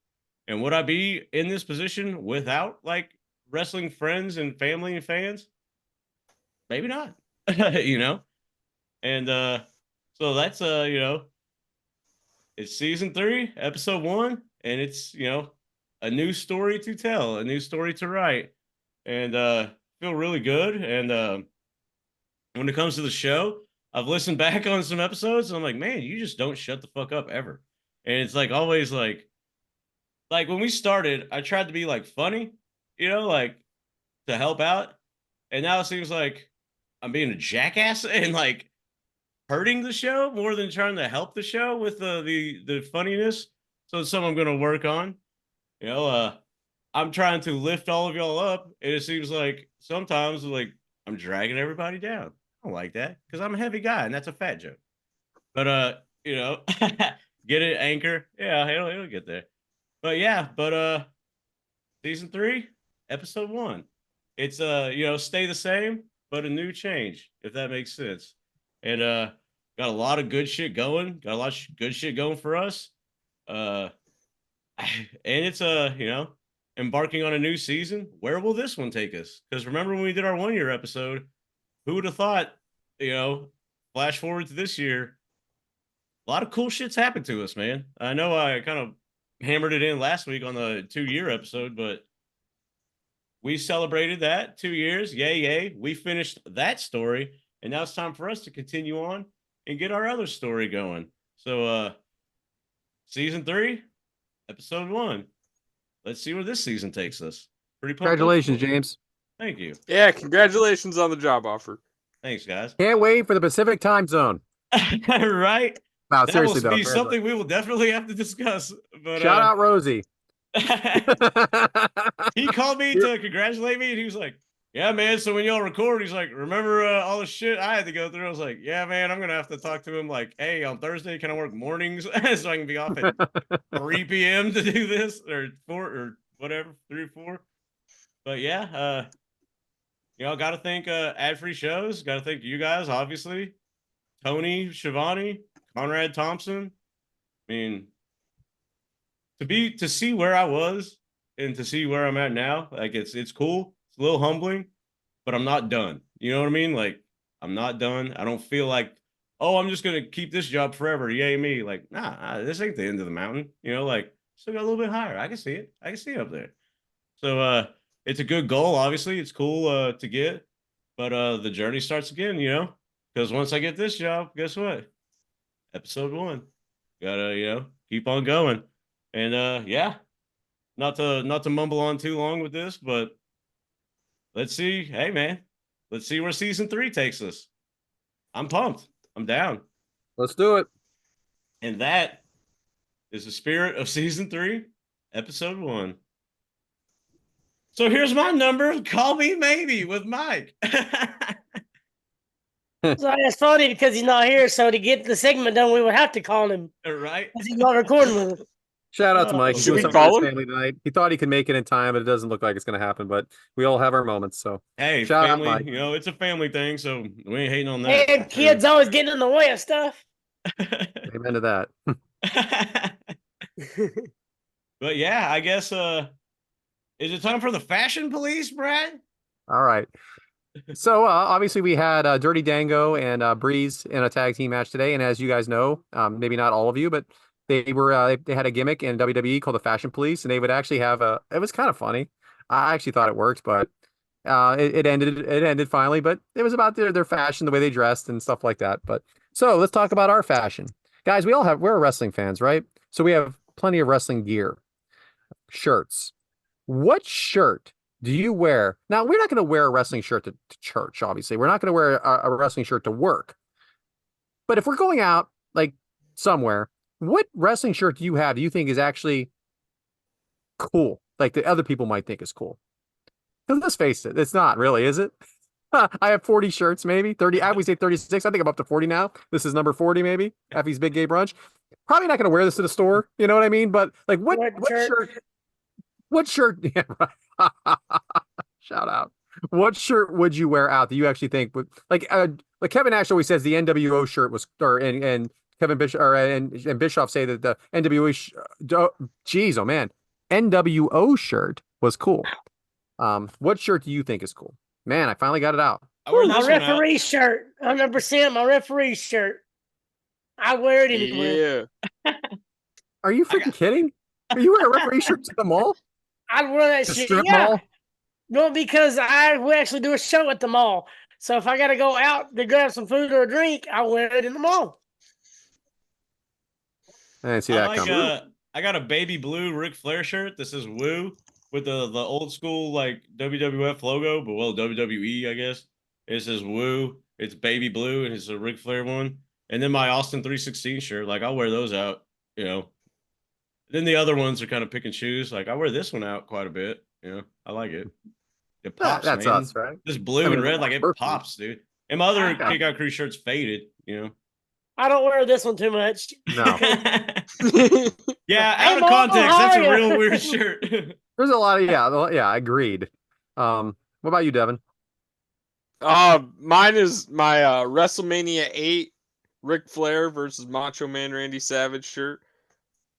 And would I be in this position without like wrestling friends and family and fans? Maybe not, And so that's it's season 3, episode 1, and it's a new story to tell, a new story to write, and feel really good. And when it comes to the show, I've listened back on some episodes, and I'm like, man, you just don't shut the fuck up ever. And it's like always like when we started, I tried to be like funny, like to help out, and now it seems like I'm being a jackass and like hurting the show more than trying to help the show with the funniness. So it's something I'm going to work on. I'm trying to lift all of y'all up, and it seems like sometimes like I'm dragging everybody down. I don't like that because I'm a heavy guy, and that's a fat joke. But get it, Anchor? Yeah, it'll get there. But yeah, season 3, episode 1. It's stay the same, but a new change, if that makes sense. And got a lot of good shit going. Got a lot of good shit going for us. And it's embarking on a new season. Where will this one take us? Because remember when we did our 1-year episode, who would have thought, flash forward to this year, a lot of cool shit's happened to us, man. I know I kind of hammered it in last week on the 2-year episode, but we celebrated that 2 years. Yay, yay. We finished that story. And now it's time for us to continue on and get our other story going. So, season 3, episode 1. Let's see where this season takes us. Pretty pumped. Congratulations, James. Thank you. Yeah, congratulations on the job offer. Thanks, guys. Can't wait for the Pacific time zone. Right? Wow, That seriously, will though. be something we will definitely have to discuss. But Shout out Rosie. he called me to congratulate me, and he was like, yeah, man, so when y'all record, he's like, remember all the shit I had to go through? I was like, yeah, man, I'm going to have to talk to him like, hey, on Thursday, can I work mornings so I can be off at 3 p.m. to do this, or 4 or whatever, 3 or 4. But yeah, got to thank ad-free shows. Got to thank you guys, obviously. Tony, Shivani, Conrad Thompson. I mean, to see where I was and to see where I'm at now, like it's cool. It's a little humbling, but I'm not done. You know what I mean? Like I'm not done. I don't feel like, oh, I'm just gonna keep this job forever. Yay me! Like, nah, this ain't the end of the mountain. Like still got a little bit higher. I can see it. I can see it up there. So it's a good goal. Obviously, it's cool to get, but the journey starts again. Because once I get this job, guess what? Episode 1. Gotta keep on going. And yeah, not to mumble on too long with this, but let's see. Hey man, let's see where season 3 takes us. I'm pumped. I'm down. Let's do it. And that is the spirit of season 3, episode 1. So here's my number. Call me maybe with Mike. So it's funny because he's not here. So to get the segment done, we would have to call him Right? because he's not recording with us. Shout out to Mike. He's Should doing we something for his call him? family tonight. He thought he could make it in time, but it doesn't look like it's going to happen. But we all have our moments. So Hey, shout out, family, Mike. you know, it's a family thing, so we ain't hating on that. And kids always getting in the way of stuff. Amen to that. But yeah, I guess is it time for the fashion police, Brad? All right. So obviously we had Dirty Dango and Breeze in a tag team match today, and as you guys know, maybe not all of you, but they were they had a gimmick in WWE called the Fashion Police, and they would actually have a. It was kind of funny. I actually thought it worked, but it ended finally. But it was about their fashion, the way they dressed, and stuff like that. But so let's talk about our fashion, guys. We're wrestling fans, right? So we have plenty of wrestling gear, shirts. What shirt do you wear? Now, we're not going to wear a wrestling shirt to church, obviously. We're not going to wear a wrestling shirt to work. But if we're going out, like, somewhere, what wrestling shirt do you think is actually cool? Like, that other people might think is cool? Because let's face it, it's not really, is it? I have 40 shirts, maybe 30. I always say 36. I think I'm up to 40 now. This is number 40, maybe. Effie's Big Gay Brunch. Probably not going to wear this to the store. You know what I mean? But, like, what shirt? What shirt? Yeah, right. Shout out. What shirt would you wear out that you actually think would like Kevin Nash always says the NWO shirt was and Kevin Bishop and Bischoff say that the geez, oh man, NWO shirt was cool. What shirt do you think is cool? Man, I finally got it out. My referee shirt. 100% my referee shirt. I wear it anywhere. Yeah. Are you freaking kidding? Are you wearing a referee shirt to the mall? I'd wear that shit. Yeah. Mall? No, because we actually do a show at the mall. So if I got to go out to grab some food or a drink, I wear it in the mall. I didn't see that coming. I got a baby blue Ric Flair shirt. This is Woo with the old school like WWF logo, but well WWE, I guess. It says Woo. It's baby blue and it's a Ric Flair one. And then my Austin 316 shirt, like I'll wear those out, you know. Then the other ones are kind of pick and choose. Like I wear this one out quite a bit. You know, I like it. It pops. That's man. us, right? This blue and red, like it pops, dude. And my other Kick Out Crew shirt's faded. You know. I don't wear this one too much. No. Yeah, out of context, that's a real weird shirt. There's a lot of yeah. Agreed. What about you, Devin? Mine is my WrestleMania 8 Ric Flair versus Macho Man Randy Savage shirt.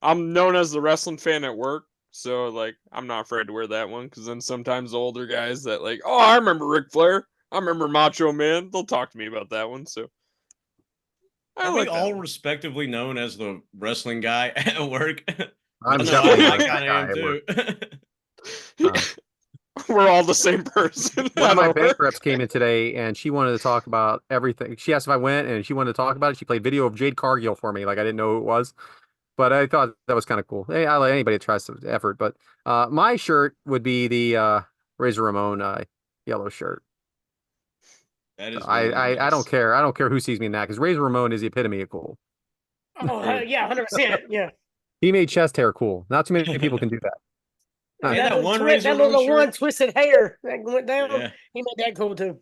I'm known as the wrestling fan at work, so like I'm not afraid to wear that one because then sometimes the older guys that like, oh, I remember Ric Flair, I remember Macho Man, they'll talk to me about that one. So I think all respectively known as the wrestling guy at work. I'm definitely I kind of am too. We're all the same person. One of my bank reps came in today and she wanted to talk about everything. She asked if I went and she wanted to talk about it. She played video of Jade Cargill for me, like I didn't know who it was. But I thought that was kind of cool. Hey, I like anybody that tries the effort. But my shirt would be the Razor Ramon yellow shirt. That is I don't care. I don't care who sees me in that because Razor Ramon is the epitome of cool. Oh yeah, 100%. Yeah. He made chest hair cool. Not too many people can do that. Yeah, that one Razor Ramon little one twisted hair that went down. Yeah. He made that cool too.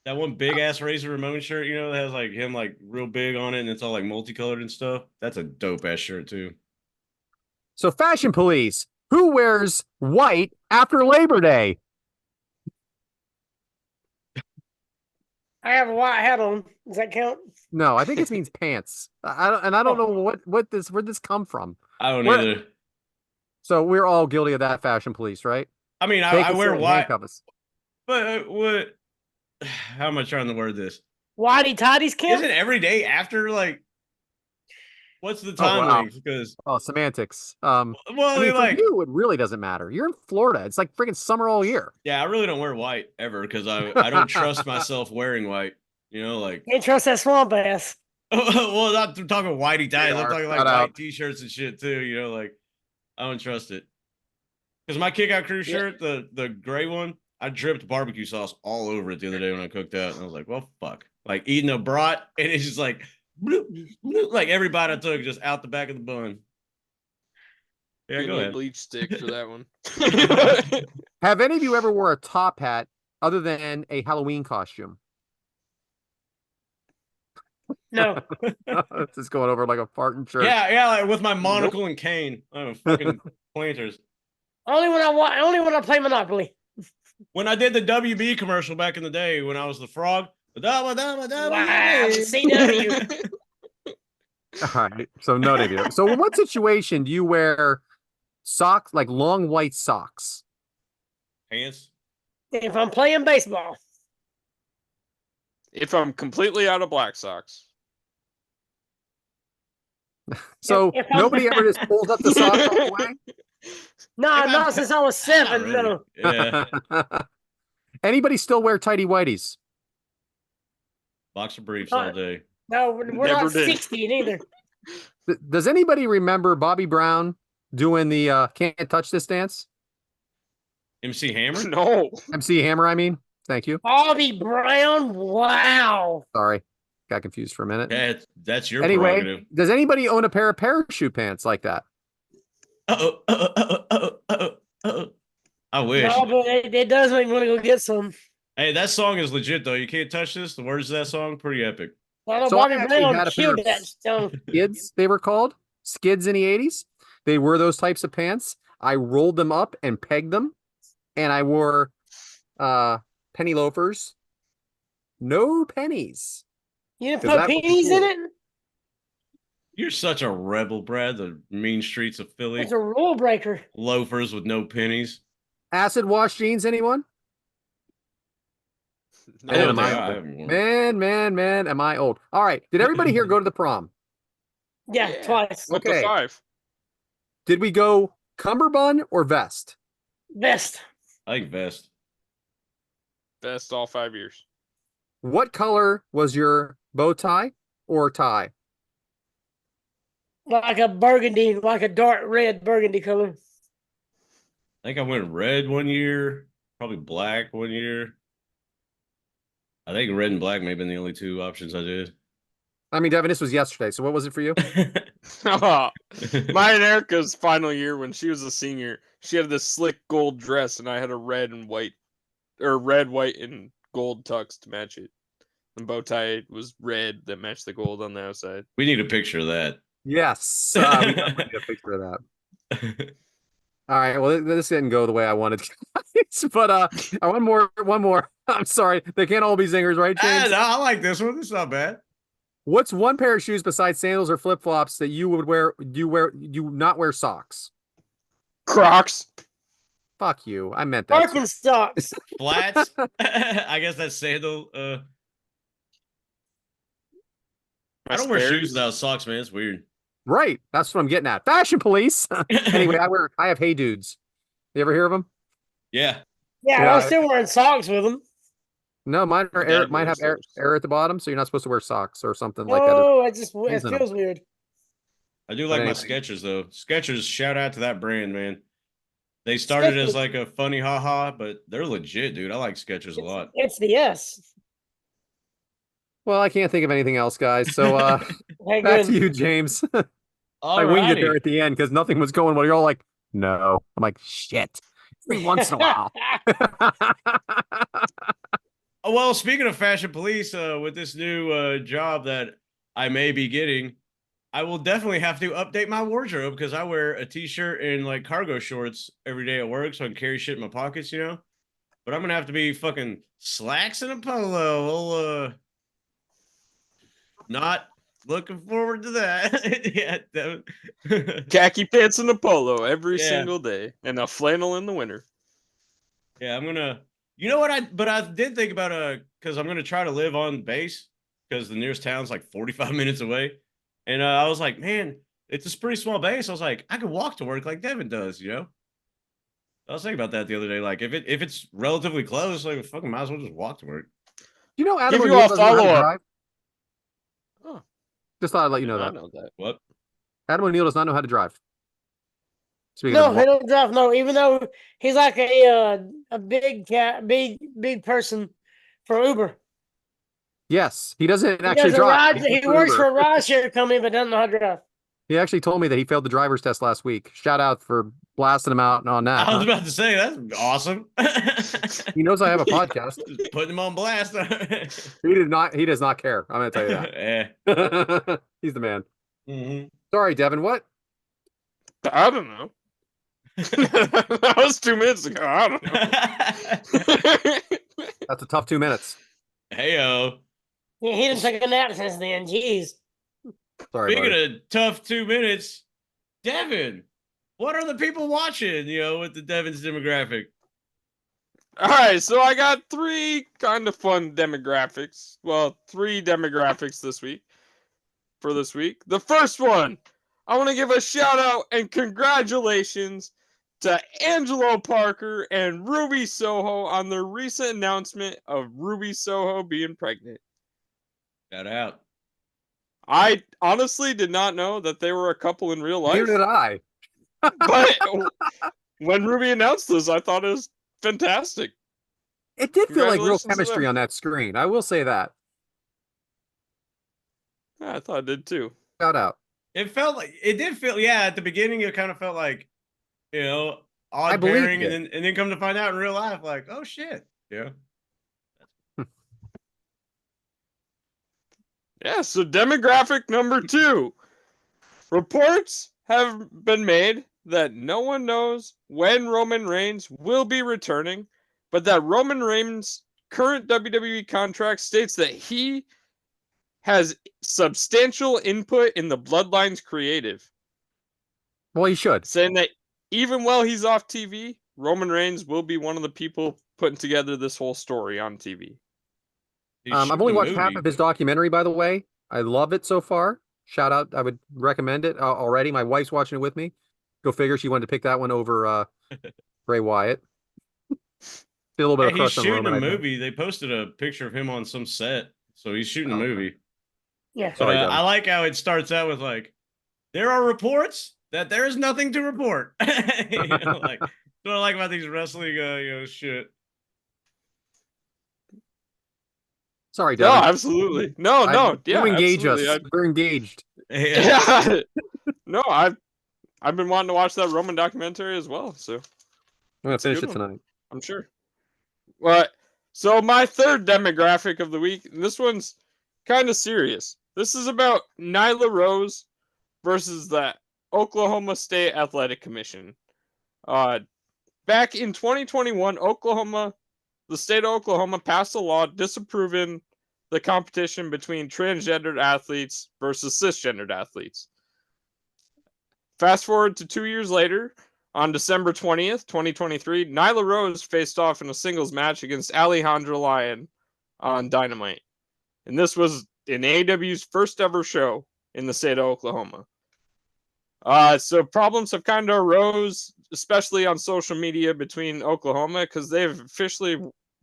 That one big ass Razor Ramon shirt, you know, that has like him like real big on it and it's all like multicolored and stuff. That's a dope ass shirt too. So fashion police, who wears white after Labor Day? I have a white hat on. Does that count? No, I think it means pants. I don't know where this come from. I don't either. So we're all guilty of that, fashion police, right? I mean, I wear white. But what? How am I trying to word this? Whitey tighties, Kim? Isn't every day after like? What's the time length? Because semantics. Well, I mean, for you, it really doesn't matter. You're in Florida. It's like freaking summer all year. Yeah, I really don't wear white ever because I don't trust myself wearing white. You know, like can't trust that swamp ass. Well, not talking whitey ties. I'm talking like white t-shirts and shit too. You know, like I don't trust it. Because my Kick Out Crew shirt, the gray one, I dripped barbecue sauce all over it the other day when I cooked out, and I was like, "Well, fuck!" Like eating a brat, and it's just like, bloop, bloop, like every bite I took just out the back of the bun. Yeah, go ahead. Bleach stick for that one. Have any of you ever wore a top hat other than a Halloween costume? No. Just going over like a fart in church. Yeah, like with my monocle and cane. Oh, fucking planters. Only when I play Monopoly. When I did the WB commercial back in the day, when I was the frog. Wow, CW. All right. So no debut. So in what situation do you wear socks, like long white socks? Pants. If I'm playing baseball. If I'm completely out of black socks. So If I'm- nobody ever just pulls up the socks all the way? No, If not I'm- since I was 7. Not really. No. Yeah. Anybody still wear tighty whities? Boxer briefs all day. No, we're Never not did. 16 either. Does anybody remember Bobby Brown doing the can't touch this dance? MC Hammer? No. MC Hammer, I mean. Thank you. Bobby Brown. Wow. Sorry. Got confused for a minute. That's your Anyway, prerogative. does anybody own a pair of parachute pants like that? I wish. No, but it does make me want to go get some. Hey, that song is legit though. You can't touch this. The words of that song, pretty epic. I know So I Bobby actually Brown had a pair killed of that stone. Skids, they were called. Skids in the 80s. They were those types of pants. I rolled them up and pegged them. And I wore penny loafers. No pennies. You didn't 'Cause put that would be pennies in cool. it? You're such a rebel, Brad. The mean streets of Philly. It's a rule breaker. Loafers with no pennies. Acid wash jeans, anyone? I know am what they I are. I old? haven't worn. Man, am I old? All right. Did everybody here go to the prom? Yeah, twice. What Okay. the 5? Did we go cummerbund or vest? Best. I like vest. Best all 5 years. What color was your bow tie or tie? Like a burgundy, like a dark red burgundy color. I think I went red one year, probably black one year. I think red and black may have been the only two options I did. I mean, Devyn, this was yesterday. So what was it for you? Mine and Erica's final year when she was a senior, she had this slick gold dress and I had a red, white, and gold tux to match it. And bow tie was red that matched the gold on the outside. We need a picture of that. Yes. We definitely need a picture of that. All right. Well, this didn't go the way I wanted, but one more. I'm sorry. They can't all be zingers, right, James? No, I like this one. It's not bad. What's one pair of shoes besides sandals or flip flops that you would wear? You not wear socks? Crocs. Fuck you. I meant that. Birkenstocks. Flats. I guess that's sandal. I don't wear shoes without socks, man. It's weird. Right. That's what I'm getting at. Fashion police. Anyway, I have Hey Dudes. You ever hear of them? Yeah. Yeah, Yeah. I'm still wearing socks with them. No, mine are My air, dad mine have wears air those. at the bottom, so you're not supposed to wear socks or something like that. Oh, it Holes in 'em. feels weird. I do like my anyway. Skechers though. Skechers, shout out to that brand, man. They started as Skechers. like a funny haha, but they're legit, dude. I like Skechers a lot. It's the S. Well, I can't think of anything else, guys. So Hey, back good. to you, James. I winged it there at the end because nothing was going well. You're all like, no. I'm like, shit. Every once in a while. Oh, well, speaking of fashion police, with this new job that I may be getting, I will definitely have to update my wardrobe because I wear a t-shirt and like cargo shorts every day at work, so I can carry shit in my pockets, you know. But I'm gonna have to be fucking slacks and a polo. Not looking forward to that. Yeah. Khaki pants and a polo every Yeah. single day, and a flannel in the winter. Yeah, I'm gonna. You know what? I did think about because I'm gonna try to live on base because the nearest town's like 45 minutes away, and I was like, man, it's a pretty small base. I was like, I could walk to work like Devyn does, you know. I was thinking about that the other day. Like, if it's relatively close, like, fucking might as well just walk to work. You know, Adam Give you O'Neill a doesn't know how to follow-up. drive? Huh. Just thought I'd let you know I that. know that. What? Adam O'Neill does not know how to drive. Speaking No, of, he don't drive. No, even though he's like a big cat, big person for Uber. yes, he doesn't He actually does a drive. ride. He He works works Uber. for a rideshare company, but doesn't know how to drive. He actually told me that he failed the driver's test last week. Shout out for blasting him out on that. I was about to say that's awesome. He knows I have a podcast. Just putting him on blast. He does not care. I'm going to tell you that. He's the man. Mm-hmm. Sorry, Devin. What? I don't know. That was 2 minutes ago. I don't know. That's a tough 2 minutes. Heyo. He didn't take a nap since then. Jeez. Sorry. Speaking buddy. of tough 2 minutes, Devin, what are the people watching? With the Devon's demographic. All right, so I got 3 kind of fun demographics. Well, 3 demographics this week. For this week, the first one, I want to give a shout out and congratulations to Angelo Parker and Ruby Soho on their recent announcement of Ruby Soho being pregnant. Shout out. I honestly did not know that they were a couple in real life. Neither did I. But when Ruby announced this, I thought it was fantastic. It did feel like real Congratulations to chemistry them. on that screen. I will say that. Yeah, I thought it did too. Shout out. It did feel, at the beginning, it kind of felt like, I odd believed pairing, it. and then come to find out in real life, like, oh shit. Yeah. Yeah, so demographic number 2. Reports have been made that no one knows when Roman Reigns will be returning, but that Roman Reigns' current WWE contract states that he has substantial input in the Bloodline's creative, Well, he should. saying that even while he's off TV, Roman Reigns will be one of the people putting together this whole story on TV. I've only watched half of his documentary, by the way. I love it so far. Shout out. I would recommend it already. My wife's watching it with me. Go figure. She wanted to pick that one over Bray Wyatt. Feel a little bit of He's crush on shooting Roman, a I think. movie. They posted a picture of him on some set, so he's shooting a Okay. movie. Yeah. But Sorry, Devin. I like how it starts out with like, there are reports that there is nothing to report. Like what I like about these wrestling, shit. Sorry, No, Devin. absolutely. No, yeah, You engage absolutely. us. We're engaged. Yeah. No, I've been wanting to watch that Roman documentary as well, so I'm gonna a finish good it one. tonight. I'm sure. Well, so my third demographic of the week, and this one's kind of serious. This is about Nyla Rose versus the Oklahoma State Athletic Commission. Back in 2021, the state of Oklahoma passed a law disapproving the competition between transgendered athletes versus cisgendered athletes. Fast forward to 2 years later, on December 20th, 2023, Nyla Rose faced off in a singles match against Alejandra Lyon on Dynamite. And this was in AEW's first ever show in the state of Oklahoma. So problems have kind of arose, especially on social media between Oklahoma, because they've officially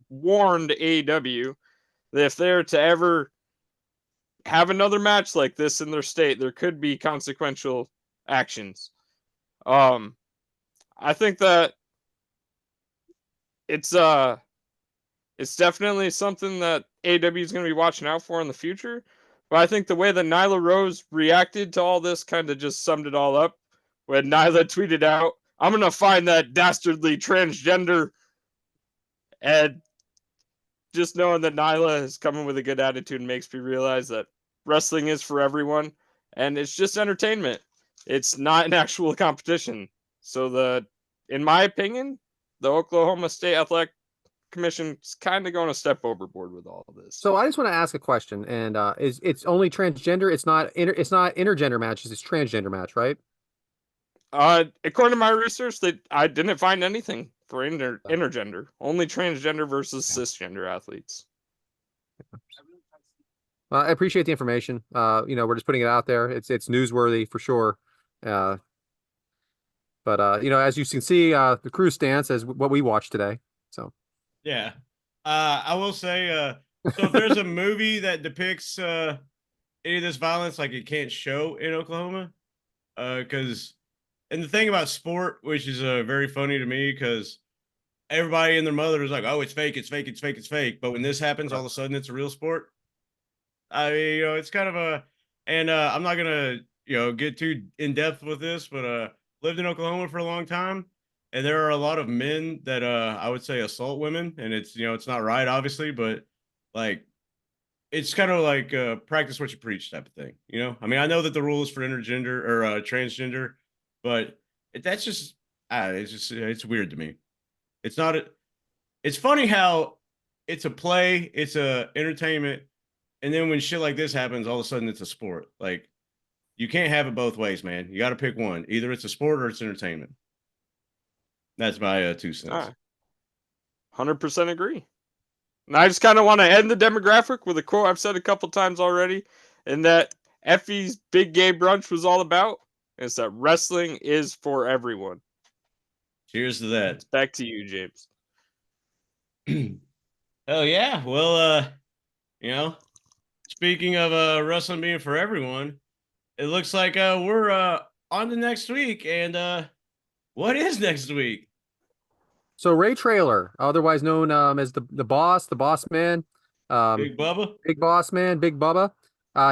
warned AEW that if they're to ever have another match like this in their state, there could be consequential actions. I think that it's definitely something that AEW is going to be watching out for in the future. But I think the way that Nyla Rose reacted to all this kind of just summed it all up. When Nyla tweeted out, "I'm going to find that dastardly transgender," and just knowing that Nyla is coming with a good attitude makes me realize that wrestling is for everyone, and it's just entertainment. It's not an actual competition. So in my opinion, the Oklahoma State Athletic Commission is kind of going to step overboard with all of this. So I just want to ask a question, and it's only transgender. It's not intergender matches. It's transgender match, right? According to my research, I didn't find anything for intergender. Only transgender versus cisgender athletes. I appreciate the information. We're just putting it out there. It's newsworthy for sure. But as you can see, the crew stance is what we watched today. So Yeah. I will say, so if there's a movie that depicts any of this violence, like it can't show in Oklahoma, and the thing about sport, which is very funny to me, because everybody and their mother is like, oh, it's fake, it's fake, it's fake, it's fake. But when this happens, all of a sudden it's a real sport. I mean, it's kind of and I'm not going to get too in depth with this, but lived in Oklahoma for a long time, and there are a lot of men that I would say assault women, and it's not right, obviously, but like it's kind of like practice what you preach type of thing. I mean, I know that the rule is for intergender or transgender, but that's just it's weird to me. It's not. It's funny how it's a play, it's a entertainment, and then when shit like this happens, all of a sudden it's a sport. Like you can't have it both ways, man. You got to pick one. Either it's a sport or it's entertainment. That's my 2 cents. 100% agree. And I just kind of want to end the demographic with a quote I've said a couple times already, and that Effie's Big Gay Brunch was all about. Is that wrestling is for everyone. Cheers to that. It's back to you, James. Oh yeah. Well, speaking of wrestling being for everyone, it looks like we're on to next week. And what is next week? So Ray Trailer, otherwise known as the boss man, Big Bubba? Big Boss Man, Big Bubba.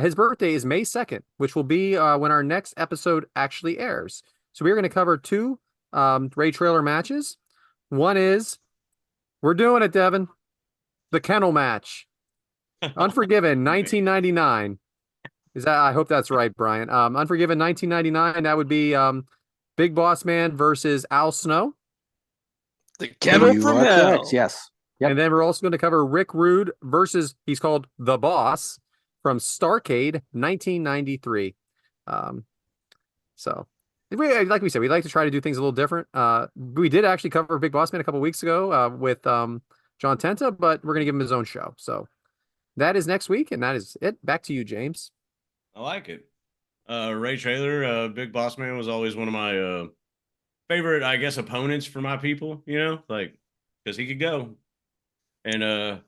His birthday is May 2nd, which will be when our next episode actually airs. So we're going to cover 2 Ray Trailer matches. One is, we're doing it, Devyn, the kennel match. Unforgiven, 1999. I hope that's right, Brian. Unforgiven, 1999. That would be Big Boss Man versus Al Snow. The kennel You from are hell. correct, yes. Yep. And then we're also going to cover Rick Rude versus, he's called The Boss, from Starrcade 1993. So, like we said, we like to try to do things a little different. We did actually cover Big Boss Man a couple weeks ago with John Tenta, but we're going to give him his own show. So that is next week, and that is it. Back to you, James. I like it. Ray Trailer, Big Boss Man was always one of my favorite, I guess, opponents for my people, like, because he could go. And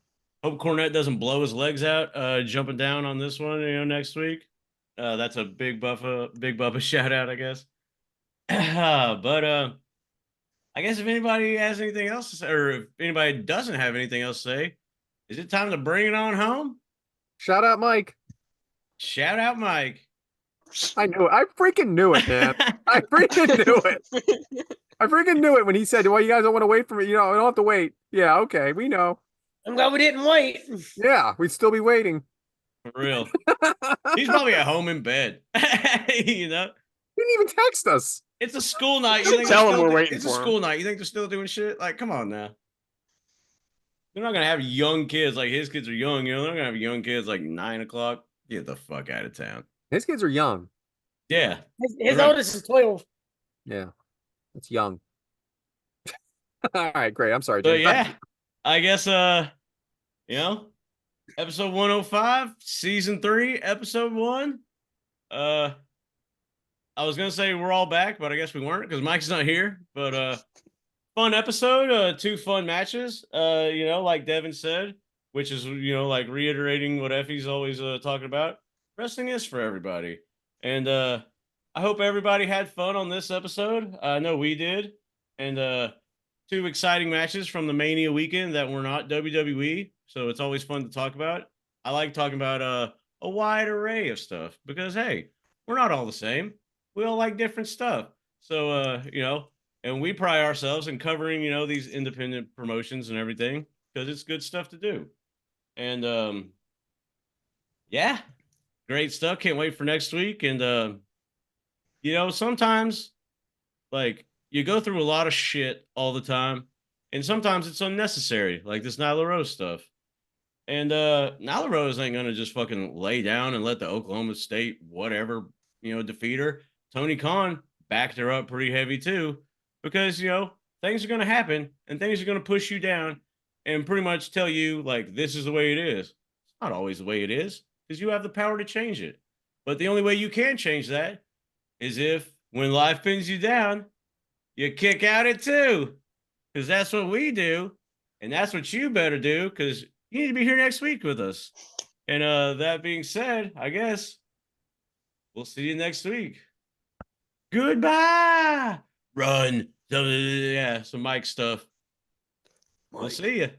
hope Cornette doesn't blow his legs out jumping down on this one, next week. That's a big Bubba shout out, I guess. But I guess if anybody has anything else to say, or if anybody doesn't have anything else to say, is it time to bring it on home? Shout out, Mike. Shout out, Mike. I knew it. I freaking knew it, man. I freaking knew it. I freaking knew it when he said, well, you guys don't want to wait for me. We don't have to wait. Yeah, okay. We know. I'm glad we didn't wait. Yeah, we'd still be waiting. For real. He's probably at home in bed. He didn't even text us. It's a school night. Tell him we're waiting It's for a him. school night. You think they're still doing shit? Like, come on now. They're not gonna have young kids like his kids are young. They're not gonna have young kids like 9 o'clock. Get the fuck out of town. His kids are young. Yeah. His Right. oldest is 12. Yeah, it's young. All right, great. I'm sorry, So James. yeah, I guess episode 105, season 3, episode 1. I was gonna say we're all back, but I guess we weren't because Mike's not here. But fun episode, 2 fun matches. Like Devyn said, which is like reiterating what Effie's always talking about. Wrestling is for everybody, and I hope everybody had fun on this episode. I know we did, and 2 exciting matches from the Mania weekend that were not WWE, so it's always fun to talk about. I like talking about a wide array of stuff because hey, we're not all the same. We all like different stuff. So and we pride ourselves in covering these independent promotions and everything because it's good stuff to do. And yeah, great stuff. Can't wait for next week. And sometimes like you go through a lot of shit all the time, and sometimes it's unnecessary, like this Nyla Rose stuff. And Nyla Rose ain't gonna just fucking lay down and let the Oklahoma State whatever defeat her. Tony Khan backed her up pretty heavy too, because things are gonna happen and things are gonna push you down and pretty much tell you like this is the way it is. It's not always the way it is because you have the power to change it. But the only way you can change that is if when life pins you down, you kick out at 2, because that's what we do, and that's what you better do, because you need to be here next week with us. And that being said, I guess we'll see you next week. Goodbye. Run. Yeah, some Mike stuff. We'll see you.